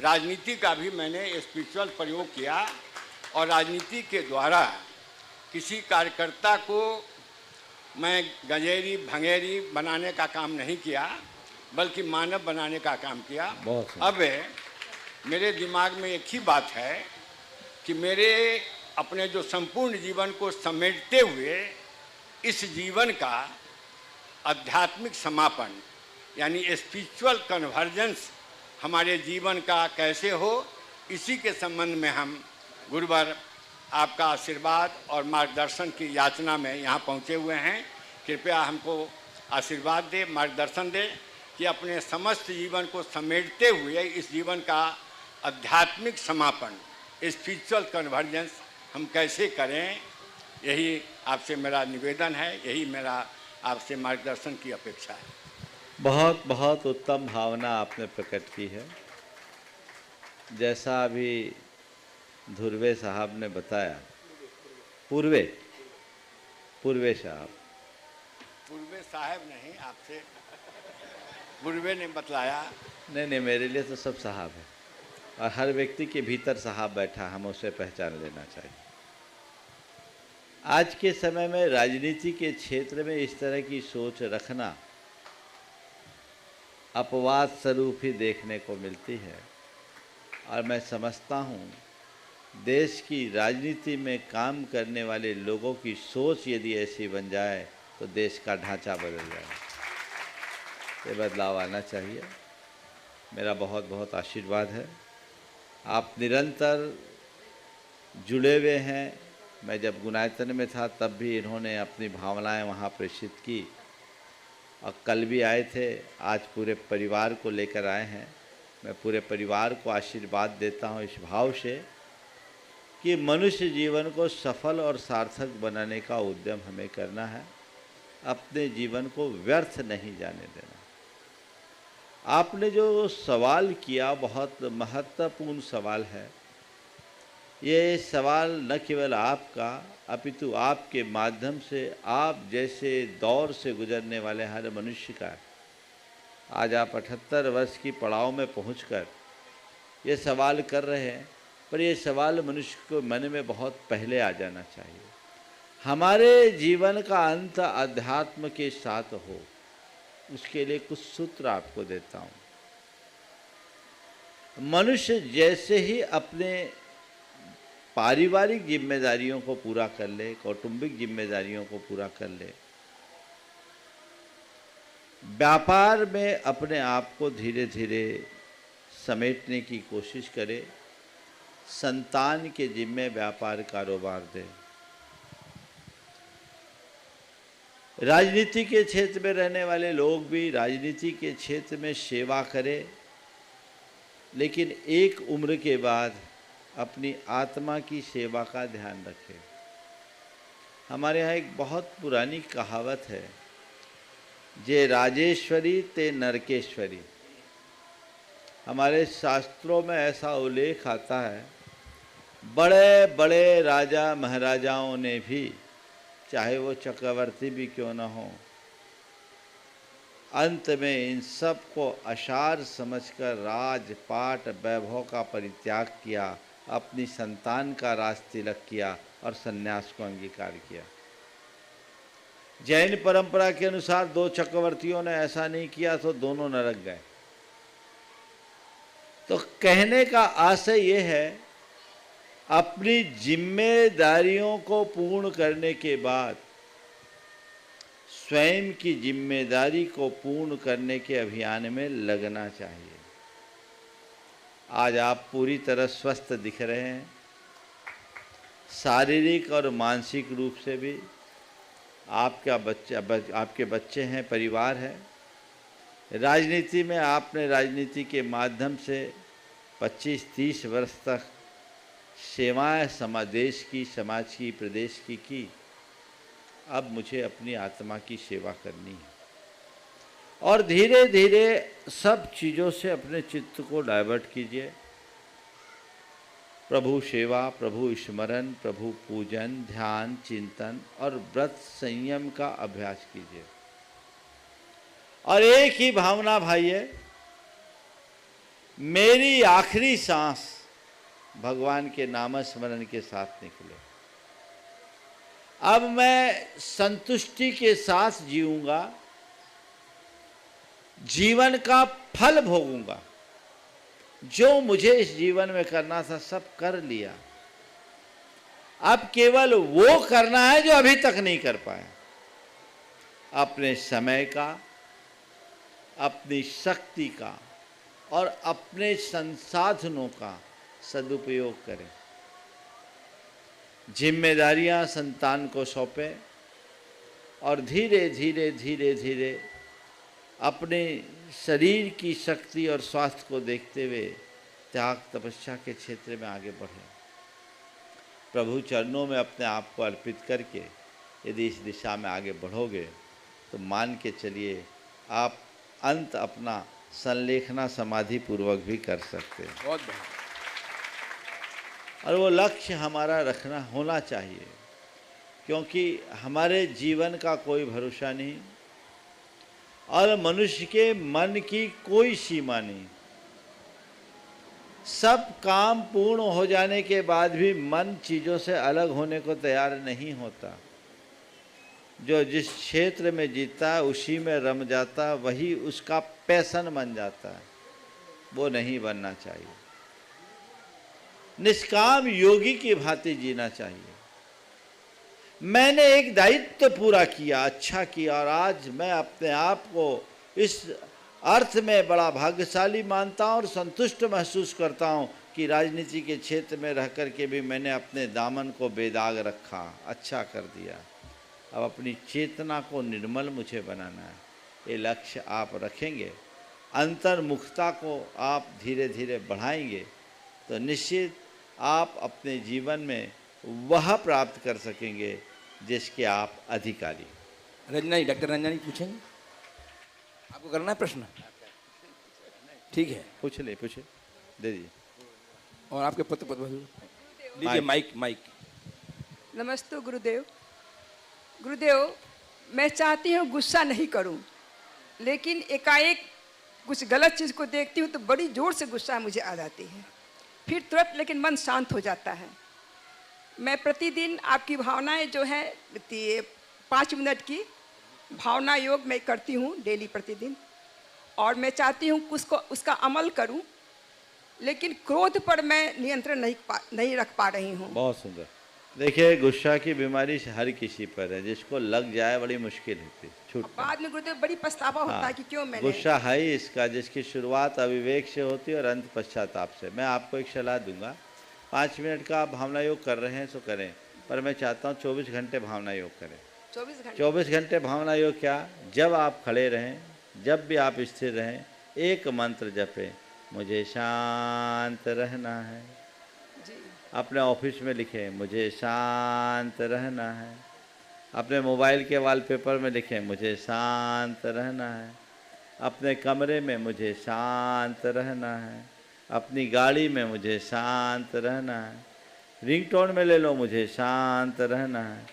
राजनीति का भी मैंने स्पिरिचुअल प्रयोग किया और राजनीति के द्वारा किसी कार्यकर्ता को मैं गंजेरी भंगेरी बनाने का काम नहीं किया, बल्कि मानव बनाने का काम किया। अब मेरे दिमाग में एक ही बात है कि मेरे अपने जो संपूर्ण जीवन को समेटते हुए इस जीवन का आध्यात्मिक समापन यानी स्पिरिचुअल कन्वर्जेंस हमारे जीवन का कैसे हो, इसी के संबंध में हम गुरुवर आपका आशीर्वाद और मार्गदर्शन की याचना में यहाँ पहुँचे हुए हैं। कृपया हमको आशीर्वाद दे, मार्गदर्शन दे कि अपने समस्त जीवन को समेटते हुए इस जीवन का आध्यात्मिक समापन स्पिरिचुअल कन्वर्जेंस हम कैसे करें, यही आपसे मेरा निवेदन है, यही मेरा आपसे मार्गदर्शन की अपेक्षा है। बहुत बहुत उत्तम भावना आपने प्रकट की है। जैसा अभी धुर्वे साहब ने बताया, पूर्वे साहब, पूर्वे साहब नहीं, आपसे पूर्वे ने बतलाया। नहीं, मेरे लिए तो सब साहब है और हर व्यक्ति के भीतर साहब बैठा, हम उसे पहचान लेना चाहिए। आज के समय में राजनीति के क्षेत्र में इस तरह की सोच रखना अपवाद स्वरूप ही देखने को मिलती है और मैं समझता हूँ देश की राजनीति में काम करने वाले लोगों की सोच यदि ऐसी बन जाए तो देश का ढांचा बदल जाए। ये बदलाव आना चाहिए। मेरा बहुत बहुत आशीर्वाद है। आप निरंतर जुड़े हुए हैं। मैं जब गुनायतन में था तब भी इन्होंने अपनी भावनाएं वहाँ प्रेषित की और कल भी आए थे, आज पूरे परिवार को लेकर आए हैं। मैं पूरे परिवार को आशीर्वाद देता हूँ इस भाव से कि मनुष्य जीवन को सफल और सार्थक बनाने का उद्यम हमें करना है, अपने जीवन को व्यर्थ नहीं जाने देना। आपने जो सवाल किया बहुत महत्वपूर्ण सवाल है। ये सवाल न केवल आपका अपितु आपके माध्यम से आप जैसे दौर से गुजरने वाले हर मनुष्य का है। आज आप 78 वर्ष की पड़ाव में पहुंचकर ये सवाल कर रहे हैं, पर ये सवाल मनुष्य को मन में बहुत पहले आ जाना चाहिए। हमारे जीवन का अंत अध्यात्म के साथ हो, उसके लिए कुछ सूत्र आपको देता हूँ। मनुष्य जैसे ही अपने पारिवारिक जिम्मेदारियों को पूरा कर ले, कौटुंबिक जिम्मेदारियों को पूरा कर ले, व्यापार में अपने आप को धीरे धीरे समेटने की कोशिश करे, संतान के जिम्मे व्यापार कारोबार दे। राजनीति के क्षेत्र में रहने वाले लोग भी राजनीति के क्षेत्र में सेवा करें, लेकिन एक उम्र के बाद अपनी आत्मा की सेवा का ध्यान रखें। हमारे यहाँ एक बहुत पुरानी कहावत है, जे राजेश्वरी ते नरकेश्वरी। हमारे शास्त्रों में ऐसा उल्लेख आता है, बड़े बड़े राजा महाराजाओं ने भी, चाहे वो चक्रवर्ती भी क्यों न हो, अंत में इन सब को असार समझकर राजपाट वैभव का परित्याग किया, अपनी संतान का राज तिलक किया और सन्यास को अंगीकार किया। जैन परंपरा के अनुसार 2 चक्रवर्तियों ने ऐसा नहीं किया तो दोनों नरक गए। तो कहने का आशय ये है, अपनी जिम्मेदारियों को पूर्ण करने के बाद स्वयं की जिम्मेदारी को पूर्ण करने के अभियान में लगना चाहिए। आज आप पूरी तरह स्वस्थ दिख रहे हैं, शारीरिक और मानसिक रूप से भी। आपके बच्चे हैं, परिवार है। राजनीति में आपने राजनीति के माध्यम से 25-30 वर्ष तक सेवाएं देश की, समाज की, प्रदेश की। अब मुझे अपनी आत्मा की सेवा करनी है और धीरे धीरे सब चीज़ों से अपने चित्त को डाइवर्ट कीजिए। प्रभु सेवा, प्रभु स्मरण, प्रभु पूजन, ध्यान, चिंतन और व्रत संयम का अभ्यास कीजिए। और एक ही भावना भाई है, मेरी आखिरी सांस भगवान के नाम स्मरण के साथ निकले। अब मैं संतुष्टि के साथ जीऊंगा, जीवन का फल भोगूंगा। जो मुझे इस जीवन में करना था सब कर लिया, अब केवल वो करना है जो अभी तक नहीं कर पाया। अपने समय का, अपनी शक्ति का और अपने संसाधनों का सदुपयोग करें। जिम्मेदारियां संतान को सौंपें और धीरे धीरे धीरे धीरे अपने शरीर की शक्ति और स्वास्थ्य को देखते हुए त्याग तपस्या के क्षेत्र में आगे बढ़ें। प्रभु चरणों में अपने आप को अर्पित करके यदि इस दिशा में आगे बढ़ोगे तो मान के चलिए आप अंत अपना संलेखना समाधि पूर्वक भी कर सकते हैं। बहुत बढ़िया। और वो लक्ष्य हमारा रखना होना चाहिए, क्योंकि हमारे जीवन का कोई भरोसा नहीं और मनुष्य के मन की कोई सीमा नहीं। सब काम पूर्ण हो जाने के बाद भी मन चीज़ों से अलग होने को तैयार नहीं होता। जो जिस क्षेत्र में जीता है उसी में रम जाता, वही उसका पैशन बन जाता है। वो नहीं बनना चाहिए। निष्काम योगी की भांति जीना चाहिए। मैंने एक दायित्व पूरा किया, अच्छा किया, और आज मैं अपने आप को इस अर्थ में बड़ा भाग्यशाली मानता हूँ और संतुष्ट महसूस करता हूँ कि राजनीति के क्षेत्र में रह कर के भी मैंने अपने दामन को बेदाग रखा, अच्छा कर दिया। अब अपनी चेतना को निर्मल मुझे बनाना है। ये लक्ष्य आप रखेंगे, अंतर्मुखता को आप धीरे धीरे बढ़ाएंगे तो निश्चित आप अपने जीवन में वह प्राप्त कर सकेंगे जिसके आप अधिकारी। रंजना जी, डॉक्टर रंजना जी पूछेंगे? आपको करना है प्रश्न? ठीक है, पूछ ले, पूछे, दे दीजिए। और आपके पुत्र लीजिए माइक। नमस्ते गुरुदेव। गुरुदेव, मैं चाहती हूँ गुस्सा नहीं करूँ, लेकिन एकाएक कुछ गलत चीज़ को देखती हूँ तो बड़ी ज़ोर से गुस्सा मुझे आ जाती है, फिर तुरंत लेकिन मन शांत हो जाता है। मैं प्रतिदिन आपकी भावनाएं जो है 5 मिनट की भावना योग मैं करती हूँ डेली प्रतिदिन, और मैं चाहती हूँ उसका अमल करूँ लेकिन क्रोध पर मैं नियंत्रण नहीं रख पा रही हूँ। बहुत सुंदर। देखिए, गुस्सा की बीमारी हर किसी पर है, जिसको लग जाए बड़ी मुश्किल होती है छूटना। बाद में गुरुदेव बड़ी पछतावा होता है कि क्यों मैंने। गुस्सा है ही इसका, जिसकी शुरुआत अविवेक से होती है और अंत पश्चाताप से। मैं आपको एक सलाह दूंगा, 5 मिनट का आप भावना योग कर रहे हैं तो करें, पर मैं चाहता हूँ 24 घंटे भावना योग करें। 24 घंटे भावना योग क्या, जब आप खड़े रहें, जब भी आप स्थिर रहें, एक मंत्र जपें, मुझे शांत रहना है। अपने ऑफिस में लिखें, मुझे शांत रहना है। अपने मोबाइल के वॉलपेपर में लिखें, मुझे शांत रहना है। अपने कमरे में मुझे शांत रहना है। अपनी गाड़ी में मुझे शांत रहना है। रिंगटोन में ले लो, मुझे शांत रहना है।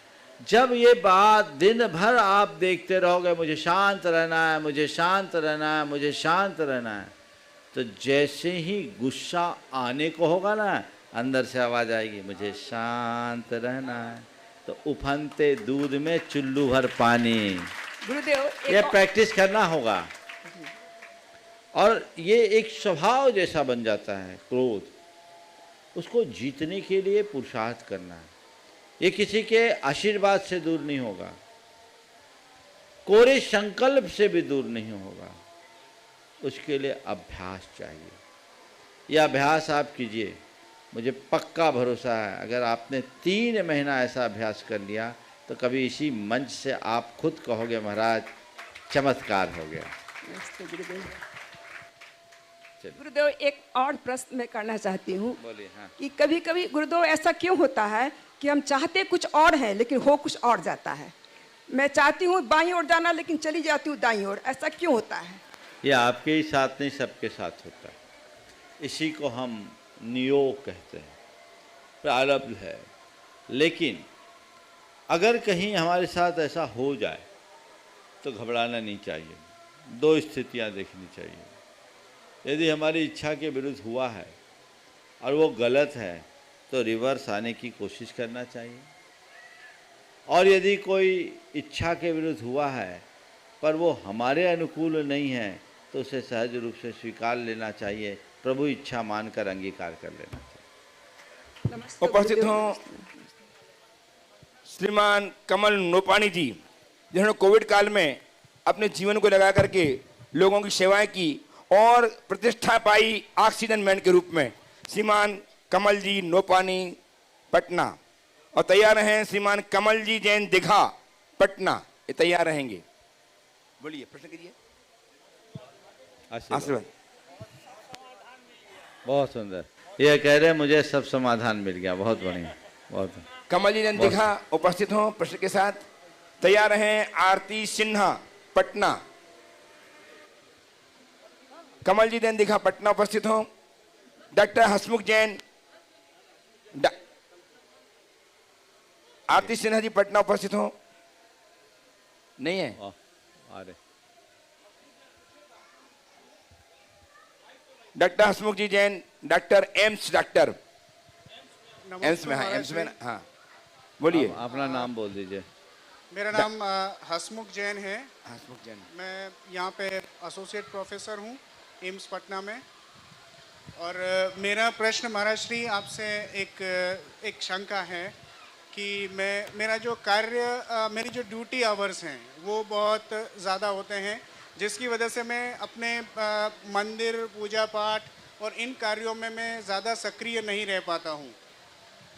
जब ये बात दिन भर आप देखते रहोगे, मुझे शांत रहना है, मुझे शांत रहना है, मुझे शांत रहना है, तो जैसे ही गुस्सा आने को होगा ना, अंदर से आवाज़ आएगी, मुझे शांत रहना है। तो उफनते दूध में चुल्लू भर पानी। गुरुदेव ये प्रैक्टिस करना होगा, और ये एक स्वभाव जैसा बन जाता है। क्रोध, उसको जीतने के लिए पुरुषार्थ करना है। ये किसी के आशीर्वाद से दूर नहीं होगा, कोरे संकल्प से भी दूर नहीं होगा। उसके लिए अभ्यास चाहिए। यह अभ्यास आप कीजिए, मुझे पक्का भरोसा है, अगर आपने 3 महीना ऐसा अभ्यास कर लिया तो कभी इसी मंच से आप खुद कहोगे, महाराज चमत्कार हो गया। गुरुदेव एक और प्रश्न मैं करना चाहती हूँ। बोलिए। हाँ। कि कभी कभी गुरुदेव ऐसा क्यों होता है कि हम चाहते कुछ और हैं लेकिन हो कुछ और जाता है। मैं चाहती हूँ बाईं ओर जाना, लेकिन चली जाती हूँ दाईं ओर। ऐसा क्यों होता है? ये आपके ही साथ नहीं, सबके साथ होता है। इसी को हम नियोग कहते हैं, प्रारब्ध है। लेकिन अगर कहीं हमारे साथ ऐसा हो जाए तो घबराना नहीं चाहिए। 2 स्थितियां देखनी चाहिए। यदि हमारी इच्छा के विरुद्ध हुआ है और वो गलत है तो रिवर्स आने की कोशिश करना चाहिए, और यदि कोई इच्छा के विरुद्ध हुआ है पर वो हमारे अनुकूल नहीं है तो उसे सहज रूप से स्वीकार लेना चाहिए, प्रभु इच्छा मानकर अंगीकार कर लेना चाहिए। उपस्थित हों श्रीमान कमल नोपानी जी, जिन्होंने कोविड काल में अपने जीवन को लगा करके लोगों की सेवाएं की और प्रतिष्ठा पाई ऑक्सीजन मैन के रूप में। श्रीमान कमल जी नोपानी, पटना। और तैयार हैं श्रीमान कमल जी जैन दिघा, पटना। ये तैयार रहेंगे। बोलिए, प्रश्न कीजिए। आशीर्वाद। बहुत सुंदर। ये कह रहे हैं मुझे सब समाधान मिल गया। बहुत बढ़िया, बहुत। कमल जी जैन दिघा उपस्थित हों प्रश्न के साथ। तैयार हैं आरती सिन्हा, पटना। कमल जी जैन दिघा, पटना उपस्थित हों। डॉक्टर हसमुख जैन, आरती सिन्हा जी, पटना उपस्थित हों। नहीं है? अरे doctor Hasmukh ji Jain, doctor AIIMS, doctor AIIMS में। हाँ, एम्स में। हाँ, बोलिए। अपना नाम बोल दीजिए। मेरा नाम हसमुख जैन है। हसमुख जैन। मैं यहाँ पे एसोसिएट प्रोफेसर हूँ एम्स पटना में। और मेरा प्रश्न महाराज श्री आपसे एक शंका है कि मेरा जो कार्य, मेरी जो ड्यूटी आवर्स हैं वो बहुत ज़्यादा होते हैं, जिसकी वजह से मैं अपने मंदिर, पूजा पाठ और इन कार्यों में मैं ज़्यादा सक्रिय नहीं रह पाता हूँ।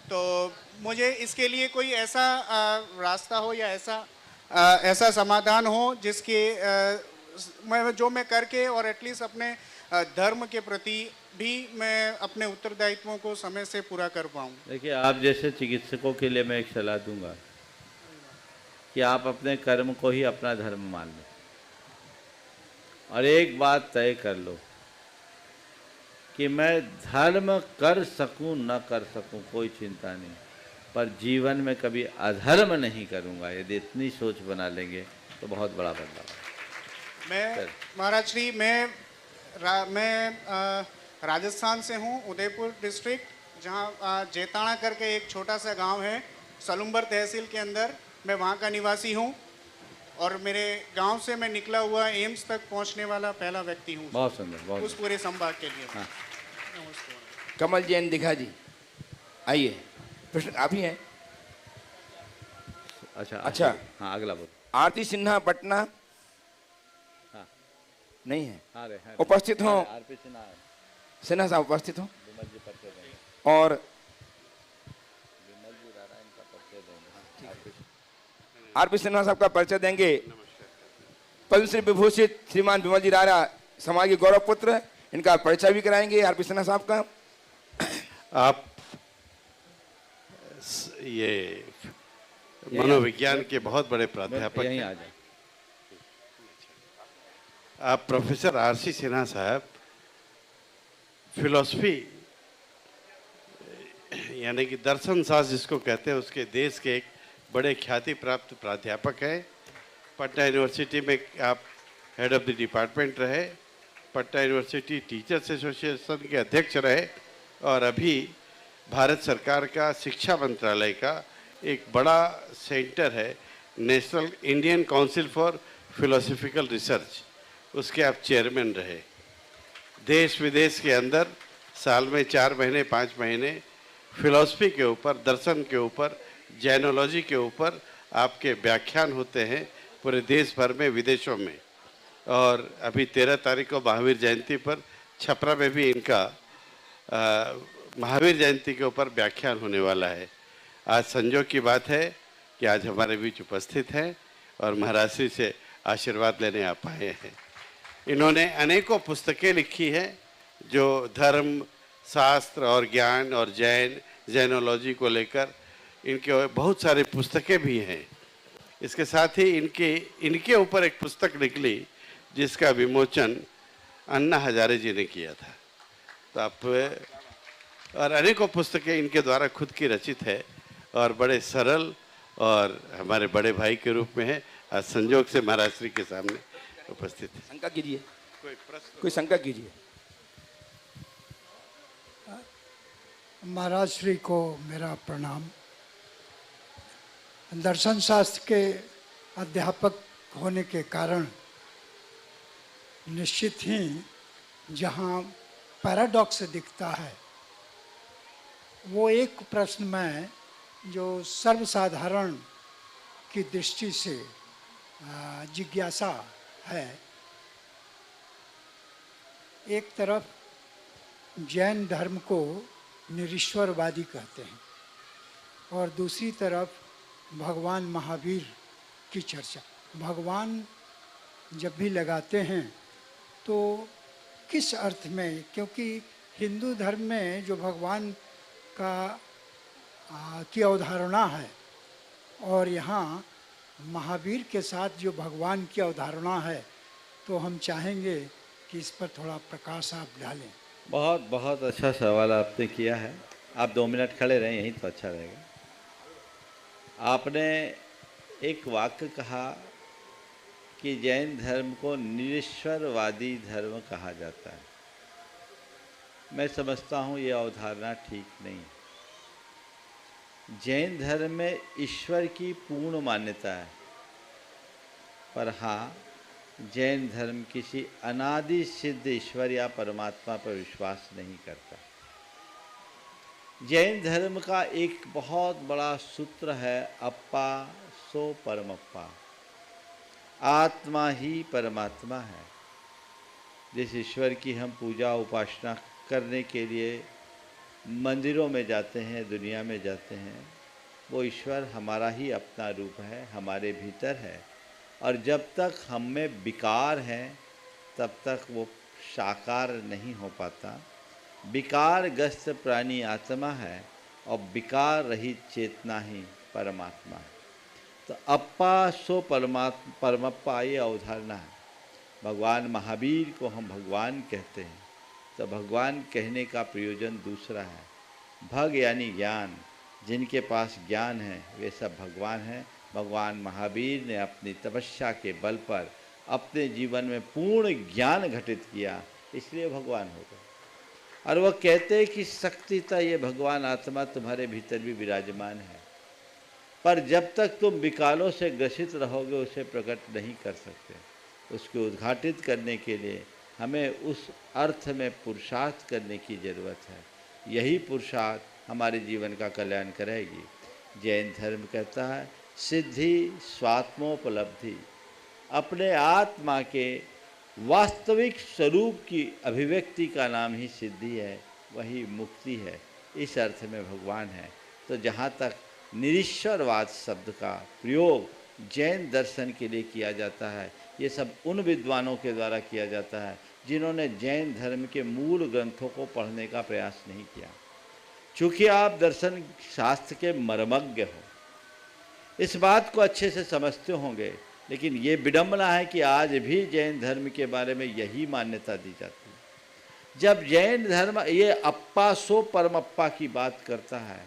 तो मुझे इसके लिए कोई ऐसा रास्ता हो या ऐसा समाधान हो जिसके जो मैं करके और एटलीस्ट अपने धर्म के प्रति भी मैं अपने उत्तरदायित्वों को समय से पूरा कर पाऊँ। देखिए, आप जैसे चिकित्सकों के लिए मैं एक सलाह दूंगा कि आप अपने कर्म को ही अपना धर्म मान लो, और एक बात तय कर लो कि मैं धर्म कर सकूं न कर सकूं कोई चिंता नहीं, पर जीवन में कभी अधर्म नहीं करूंगा। यदि इतनी सोच बना लेंगे तो बहुत बड़ा बदलाव। मैं महाराज श्री मैं राजस्थान से हूँ, उदयपुर डिस्ट्रिक्ट, जहाँ जेताना करके एक छोटा सा गांव है सलुम्बर तहसील के अंदर। मैं वहाँ का निवासी हूँ और मेरे गांव से मैं निकला हुआ एम्स तक पहुँचने वाला पहला व्यक्ति हूँ। बहुत सुंदर, बहुत उस पूरे संभाग के लिए। हाँ। कमल जैन दिखा जी, आइए। प्रश्न आप ही हैं? अच्छा। हाँ, अगला बोल। आरती सिन्हा पटना। हाँ। नहीं है? हाँ, उपस्थित हो? आरपी सिन्हा साहब उपस्थित हो? विमल जी परिचय देंगे। और विमल जी राणा इनका परिचय देंगे। आरपी सिन्हा साहब का परिचय देंगे। पद्मश्री विभूषित श्रीमान विमल जी राणा समाज के गौरव पुत्र, इनका परिचय भी कराएंगे आरपी सिन्हा साहब का। आप ये मनोविज्ञान के बहुत बड़े प्राध्यापक यहीं हैं। आ जाए। आप प्रोफेसर आरसी सिन्हा साहब फिलॉसफी यानी कि दर्शन शास्त्र जिसको कहते हैं उसके देश के एक बड़े ख्याति प्राप्त प्राध्यापक हैं। पटना यूनिवर्सिटी में आप हेड ऑफ द डिपार्टमेंट रहे, पटना यूनिवर्सिटी टीचर्स एसोसिएशन के अध्यक्ष रहे और अभी भारत सरकार का शिक्षा मंत्रालय का एक बड़ा सेंटर है national Indian council for philosophical research, उसके आप चेयरमैन रहे। देश विदेश के अंदर साल में 4 महीने 5 महीने फिलॉसफी के ऊपर, दर्शन के ऊपर, जैनोलॉजी के ऊपर आपके व्याख्यान होते हैं पूरे देश भर में, विदेशों में। और अभी 13 तारीख को महावीर जयंती पर छपरा में भी इनका महावीर जयंती के ऊपर व्याख्यान होने वाला है। आज संजोग की बात है कि आज हमारे बीच उपस्थित हैं और महाराज श्री से आशीर्वाद लेने आप आए हैं। इन्होंने अनेकों पुस्तकें लिखी हैं जो धर्म, शास्त्र और ज्ञान और जैनोलॉजी को लेकर, इनके बहुत सारी पुस्तकें भी हैं। इसके साथ ही इनके ऊपर एक पुस्तक निकली जिसका विमोचन अन्ना हजारे जी ने किया था। तो आप और अनेकों पुस्तकें इनके द्वारा खुद की रचित है और बड़े सरल और हमारे बड़े भाई के रूप में है। आज संजोग से महाराज श्री के सामने उपस्थित है। शंका कीजिए, कोई शंका कीजिए। महाराज श्री को मेरा प्रणाम। दर्शन शास्त्र के अध्यापक होने के कारण निश्चित ही जहाँ पैराडॉक्स दिखता है, वो एक प्रश्न में जो सर्वसाधारण की दृष्टि से जिज्ञासा है। एक तरफ जैन धर्म को निरीश्वरवादी कहते हैं और दूसरी तरफ भगवान महावीर की चर्चा। भगवान जब भी लगाते हैं तो किस अर्थ में, क्योंकि हिंदू धर्म में जो भगवान का की अवधारणा है और यहाँ महावीर के साथ जो भगवान की अवधारणा है, तो हम चाहेंगे कि इस पर थोड़ा प्रकाश आप डालें। बहुत बहुत अच्छा सवाल आपने किया है। आप 2 मिनट खड़े रहें यहीं तो अच्छा रहेगा। आपने एक वाक्य कहा कि जैन धर्म को निरीश्वरवादी धर्म कहा जाता है। मैं समझता हूँ ये अवधारणा ठीक नहीं है। जैन धर्म में ईश्वर की पूर्ण मान्यता है, पर हाँ, जैन धर्म किसी अनादि सिद्ध ईश्वर या परमात्मा पर विश्वास नहीं करता। जैन धर्म का एक बहुत बड़ा सूत्र है, अप्पा सो परमप्पा, आत्मा ही परमात्मा है। जिस ईश्वर की हम पूजा उपासना करने के लिए मंदिरों में जाते हैं, दुनिया में जाते हैं, वो ईश्वर हमारा ही अपना रूप है, हमारे भीतर है। और जब तक हम में विकार है तब तक वो साकार नहीं हो पाता। विकार ग्रस्त प्राणी आत्मा है और विकार रहित चेतना ही परमात्मा है। तो अप्पा सो परमप्पा ये अवधारणा है। भगवान महावीर को हम भगवान कहते हैं, तो भगवान कहने का प्रयोजन दूसरा है। भग यानी ज्ञान, जिनके पास ज्ञान है वे सब भगवान हैं। भगवान महावीर ने अपनी तपस्या के बल पर अपने जीवन में पूर्ण ज्ञान घटित किया, इसलिए भगवान हो गए। और वह कहते हैं कि शक्तितः ये भगवान आत्मा तुम्हारे भीतर भी विराजमान है, पर जब तक तुम विकारों से ग्रसित रहोगे उसे प्रकट नहीं कर सकते। उसको उद्घाटित करने के लिए हमें उस अर्थ में पुरुषार्थ करने की ज़रूरत है। यही पुरुषार्थ हमारे जीवन का कल्याण करेगी। जैन धर्म कहता है सिद्धि स्वात्मोपलब्धि, अपने आत्मा के वास्तविक स्वरूप की अभिव्यक्ति का नाम ही सिद्धि है, वही मुक्ति है। इस अर्थ में भगवान है। तो जहाँ तक निरीश्वरवाद शब्द का प्रयोग जैन दर्शन के लिए किया जाता है, ये सब उन विद्वानों के द्वारा किया जाता है जिन्होंने जैन धर्म के मूल ग्रंथों को पढ़ने का प्रयास नहीं किया। चूँकि आप दर्शन शास्त्र के मर्मज्ञ हो, इस बात को अच्छे से समझते होंगे, लेकिन ये विडंबना है कि आज भी जैन धर्म के बारे में यही मान्यता दी जाती है। जब जैन धर्म ये अप्पा सो परमप्पा की बात करता है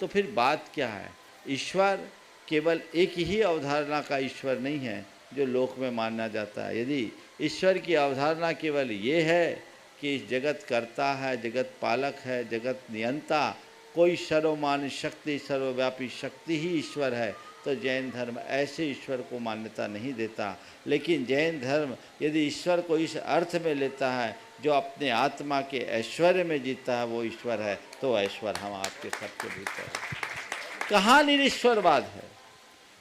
तो फिर बात क्या है? ईश्वर केवल एक ही अवधारणा का ईश्वर नहीं है जो लोक में माना जाता है। यदि ईश्वर की अवधारणा केवल ये है कि जगत करता है, जगत पालक है, जगत नियंता, कोई सर्वमान्य शक्ति, सर्वव्यापी शक्ति ही ईश्वर है, तो जैन धर्म ऐसे ईश्वर को मान्यता नहीं देता। लेकिन जैन धर्म यदि ईश्वर को इस अर्थ में लेता है जो अपने आत्मा के ऐश्वर्य में जीता है, वो ईश्वर है, तो ऐश्वर हम आपके सबके भीतर है। कहाँ निरीश्वरवाद है?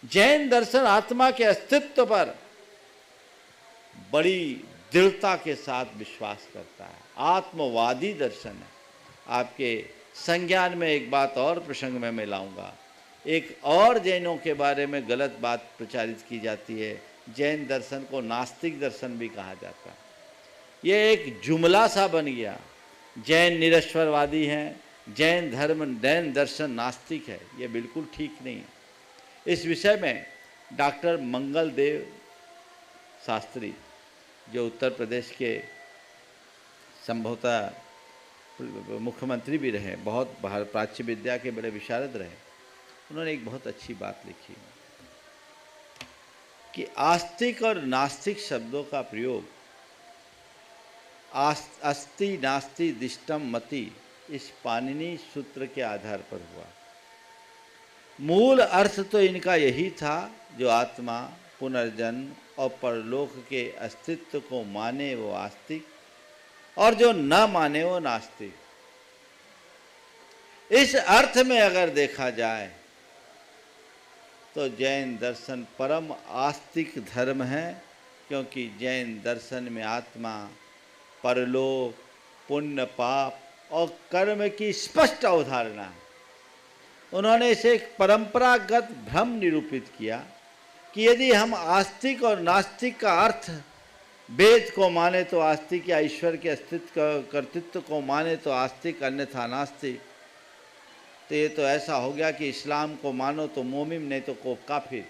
जैन दर्शन आत्मा के अस्तित्व पर बड़ी दृढ़ता के साथ विश्वास करता है, आत्मवादी दर्शन है। आपके संज्ञान में एक बात और प्रसंग में मैं लाऊंगा। एक और जैनों के बारे में गलत बात प्रचारित की जाती है। जैन दर्शन को नास्तिक दर्शन भी कहा जाता है। ये एक जुमला सा बन गया, जैन निरीश्वरवादी हैं, जैन धर्म जैन दर्शन नास्तिक है। ये बिल्कुल ठीक नहीं है। इस विषय में डॉक्टर मंगल देव शास्त्री, जो उत्तर प्रदेश के संभवतः मुख्यमंत्री भी रहे, बहुत प्राच्य विद्या के बड़े विशारद रहे, उन्होंने एक बहुत अच्छी बात लिखी कि आस्तिक और नास्तिक शब्दों का प्रयोग अस्ति नास्ति दिष्टम मति इस पाणिनि सूत्र के आधार पर हुआ। मूल अर्थ तो इनका यही था, जो आत्मा पुनर्जन्म और परलोक के अस्तित्व को माने वो आस्तिक, और जो न माने वो नास्तिक। इस अर्थ में अगर देखा जाए तो जैन दर्शन परम आस्तिक धर्म है, क्योंकि जैन दर्शन में आत्मा, परलोक, पुण्य पाप और कर्म की स्पष्ट अवधारणा है। उन्होंने इसे एक परंपरागत भ्रम निरूपित किया कि यदि हम आस्तिक और नास्तिक का अर्थ वेद को माने तो आस्तिक, या ईश्वर के अस्तित्व कर्तृत्व को माने तो आस्तिक, अन्यथा नास्तिक, तो ये तो ऐसा हो गया कि इस्लाम को मानो तो मोमिन, नहीं तो को काफिर।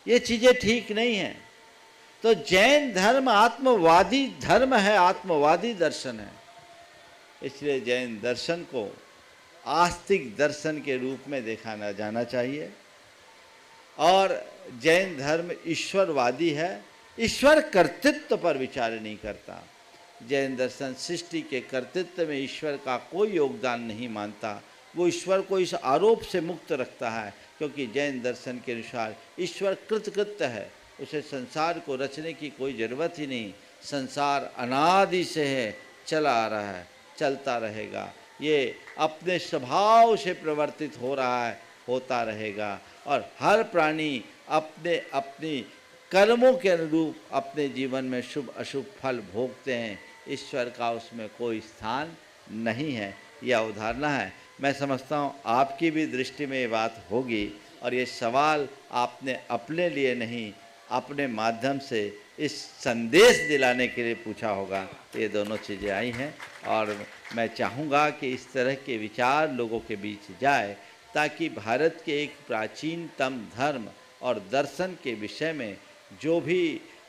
ये चीज़ें ठीक नहीं हैं। तो जैन धर्म आत्मवादी धर्म है, आत्मवादी दर्शन है। इसलिए जैन दर्शन को आस्तिक दर्शन के रूप में देखा न जाना चाहिए। और जैन धर्म ईश्वरवादी है, ईश्वर कर्तृत्व पर विचार नहीं करता। जैन दर्शन सृष्टि के कर्तृत्व में ईश्वर का कोई योगदान नहीं मानता। वो ईश्वर को इस आरोप से मुक्त रखता है, क्योंकि जैन दर्शन के अनुसार ईश्वर कृतकृत्य है, उसे संसार को रचने की कोई ज़रूरत ही नहीं। संसार अनादि से है, चला आ रहा है, चलता रहेगा, ये अपने स्वभाव से प्रवर्तित हो रहा है, होता रहेगा। और हर प्राणी अपने अपनी कर्मों के अनुरूप अपने जीवन में शुभ अशुभ फल भोगते हैं। ईश्वर का उसमें कोई स्थान नहीं है। यह अवधारणा है। मैं समझता हूँ आपकी भी दृष्टि में ये बात होगी, और ये सवाल आपने अपने लिए नहीं, अपने माध्यम से इस संदेश दिलाने के लिए पूछा होगा। ये दोनों चीज़ें आई हैं, और मैं चाहूँगा कि इस तरह के विचार लोगों के बीच जाए, ताकि भारत के एक प्राचीनतम धर्म और दर्शन के विषय में जो भी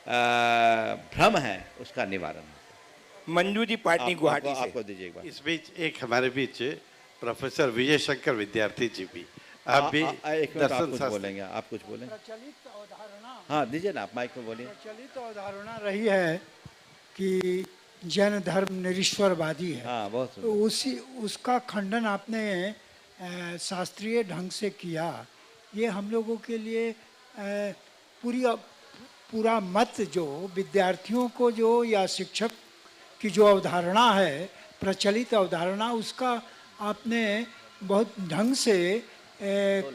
भ्रम है उसका निवारण हो। मंजू जी पाटनी गुवाहाटी से। आपको दीजिए एक बार। इस बीच एक हमारे बीच प्रोफेसर विजय शंकर विद्यार्थी जी भी, आप भी एक मिनट, आप कुछ बोलेंगे, आप कुछ बोलें। प्रचलित अवधारणा, हाँ दीजिए ना, आप माइक में बोलिए। प्रचलित अवधारणा रही है कि जैन धर्म निरीश्वरवादी है। हाँ, बहुत तो उसका खंडन आपने शास्त्रीय ढंग से किया। ये हम लोगों के लिए पूरा मत जो विद्यार्थियों को जो, या शिक्षक की जो अवधारणा है, प्रचलित अवधारणा उसका आपने बहुत ढंग से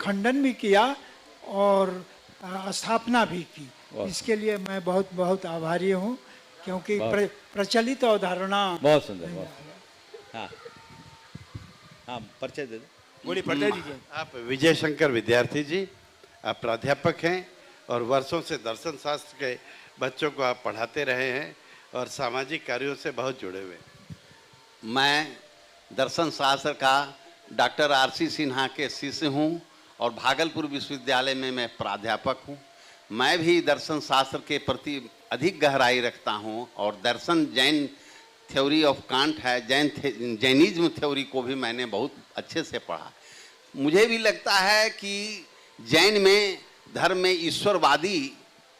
खंडन भी किया और स्थापना भी की। इसके लिए मैं बहुत बहुत आभारी हूँ, क्योंकि प्रचलित अवधारणा बहुत सुंदर, बहुत सुंदर। हाँ हाँ, परिचय दे दो। बोलिए, परिचय दीजिए। आप विजय शंकर विद्यार्थी जी, आप प्राध्यापक हैं और वर्षों से दर्शन शास्त्र के बच्चों को आप पढ़ाते रहे हैं और सामाजिक कार्यों से बहुत जुड़े हुए। मैं दर्शन शास्त्र का डॉक्टर आरसी सिन्हा के शिष्य हूँ और भागलपुर विश्वविद्यालय में मैं प्राध्यापक हूँ। मैं भी दर्शन शास्त्र के प्रति अधिक गहराई रखता हूँ और दर्शन जैन थ्योरी ऑफ कांट है, जैनिज्म थ्योरी को भी मैंने बहुत अच्छे से पढ़ा। मुझे भी लगता है कि जैन में धर्म में ईश्वरवादी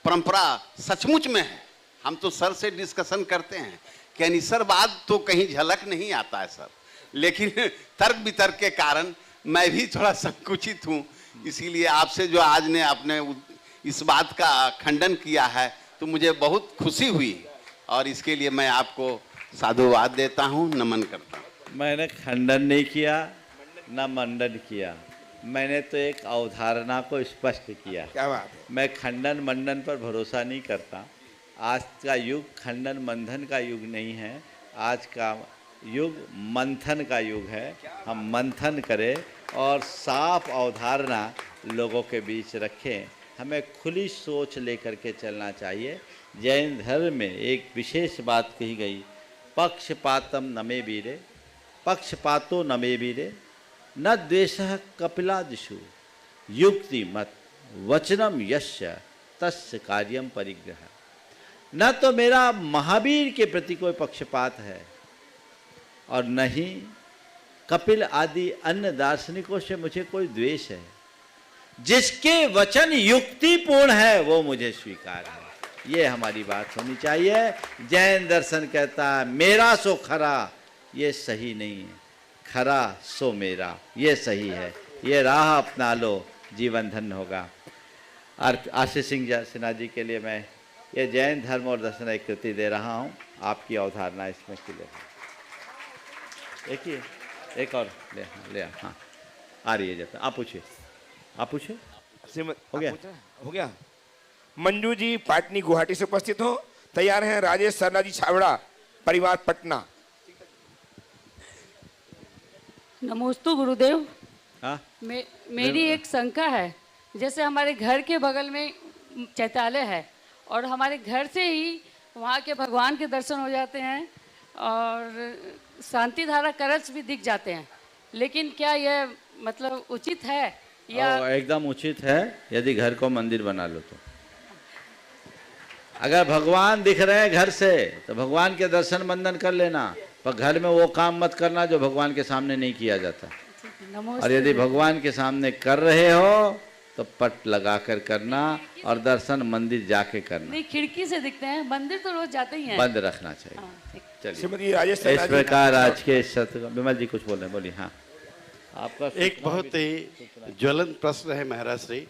परंपरा सचमुच में है। हम तो सर से डिस्कशन करते हैं कि ईश्वरवाद तो कहीं झलक नहीं आता है सर, लेकिन तर्क वितर्क के कारण मैं भी थोड़ा संकुचित हूँ। इसीलिए आपसे जो आज ने आपने इस बात का खंडन किया है तो मुझे बहुत खुशी हुई और इसके लिए मैं आपको साधुवाद देता हूँ, नमन करता हूँ। मैंने खंडन नहीं किया न मंडन किया, मैंने तो एक अवधारणा को स्पष्ट किया। क्या बात है। मैं खंडन मंडन पर भरोसा नहीं करता। आज का युग खंडन मंथन का युग नहीं है, आज का युग मंथन का युग है। हम मंथन करें और साफ अवधारणा लोगों के बीच रखें। हमें खुली सोच लेकर के चलना चाहिए। जैन धर्म में एक विशेष बात कही गई, पक्षपातम न मे वीरे, पक्षपातो न मे वीरे, न द्वेषः कपिलादिषु, युक्ति मत वचनम यस्य तस्य कार्यम परिग्रह। न तो मेरा महावीर के प्रति कोई पक्षपात है और न ही कपिल आदि अन्य दार्शनिकों से मुझे कोई द्वेष है। जिसके वचन युक्तिपूर्ण है वो मुझे स्वीकार है। ये हमारी बात होनी चाहिए। जैन दर्शन कहता है मेरा सो खरा, ये सही नहीं है, खरा सो मेरा, ये सही है। ये राह अपना लो, जीवन धन्य होगा। और आशीष सिंह सिन्हा जी के लिए मैं ये जैन धर्म और दर्शन एक कृति दे रहा हूँ। आपकी अवधारणा इसमें क्लियर है। एक ही एक और ले हाँ, आ रही है। जब आप पूछिए, आप पूछिए। हो गया, हो गया। मंजू जी पाटनी गुवाहाटी से उपस्थित हो, तैयार हैं। राजेश सरना जी छावड़ा, परिवार पटना। नमोस्तु गुरुदेव। हाँ, मेरी एक शंका है। जैसे हमारे घर के बगल में चैत्यालय है और हमारे घर से ही वहाँ के भगवान के दर्शन हो जाते हैं और शांति धारा कलश भी दिख जाते हैं, लेकिन क्या यह मतलब उचित है या? एकदम उचित है। यदि घर को मंदिर बना लो तो, अगर भगवान दिख रहे हैं घर से तो भगवान के दर्शन वंदन कर लेना, पर घर में वो काम मत करना जो भगवान के सामने नहीं किया जाता। और यदि भगवान के सामने कर रहे हो तो पट लगा कर करना और दर्शन मंदिर जाके करना। नहीं, खिड़की से दिखते हैं, मंदिर तो रोज जाते ही हैं। बंद रखना चाहिए। चलिए, इस प्रकार आज के सत्र। विमल जी कुछ बोल रहे हैं, बोलिए। हाँ, आपका एक बहुत ही ज्वलंत प्रश्न है महाराज श्री।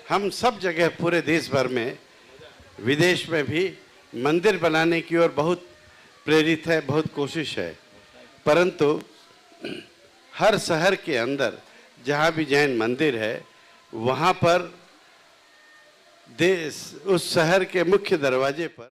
हम सब जगह पूरे देश भर में, विदेश में भी मंदिर बनाने की ओर बहुत प्रेरित है, बहुत कोशिश है, परंतु हर शहर के अंदर जहाँ भी जैन मंदिर है वहाँ पर उस शहर के मुख्य दरवाजे पर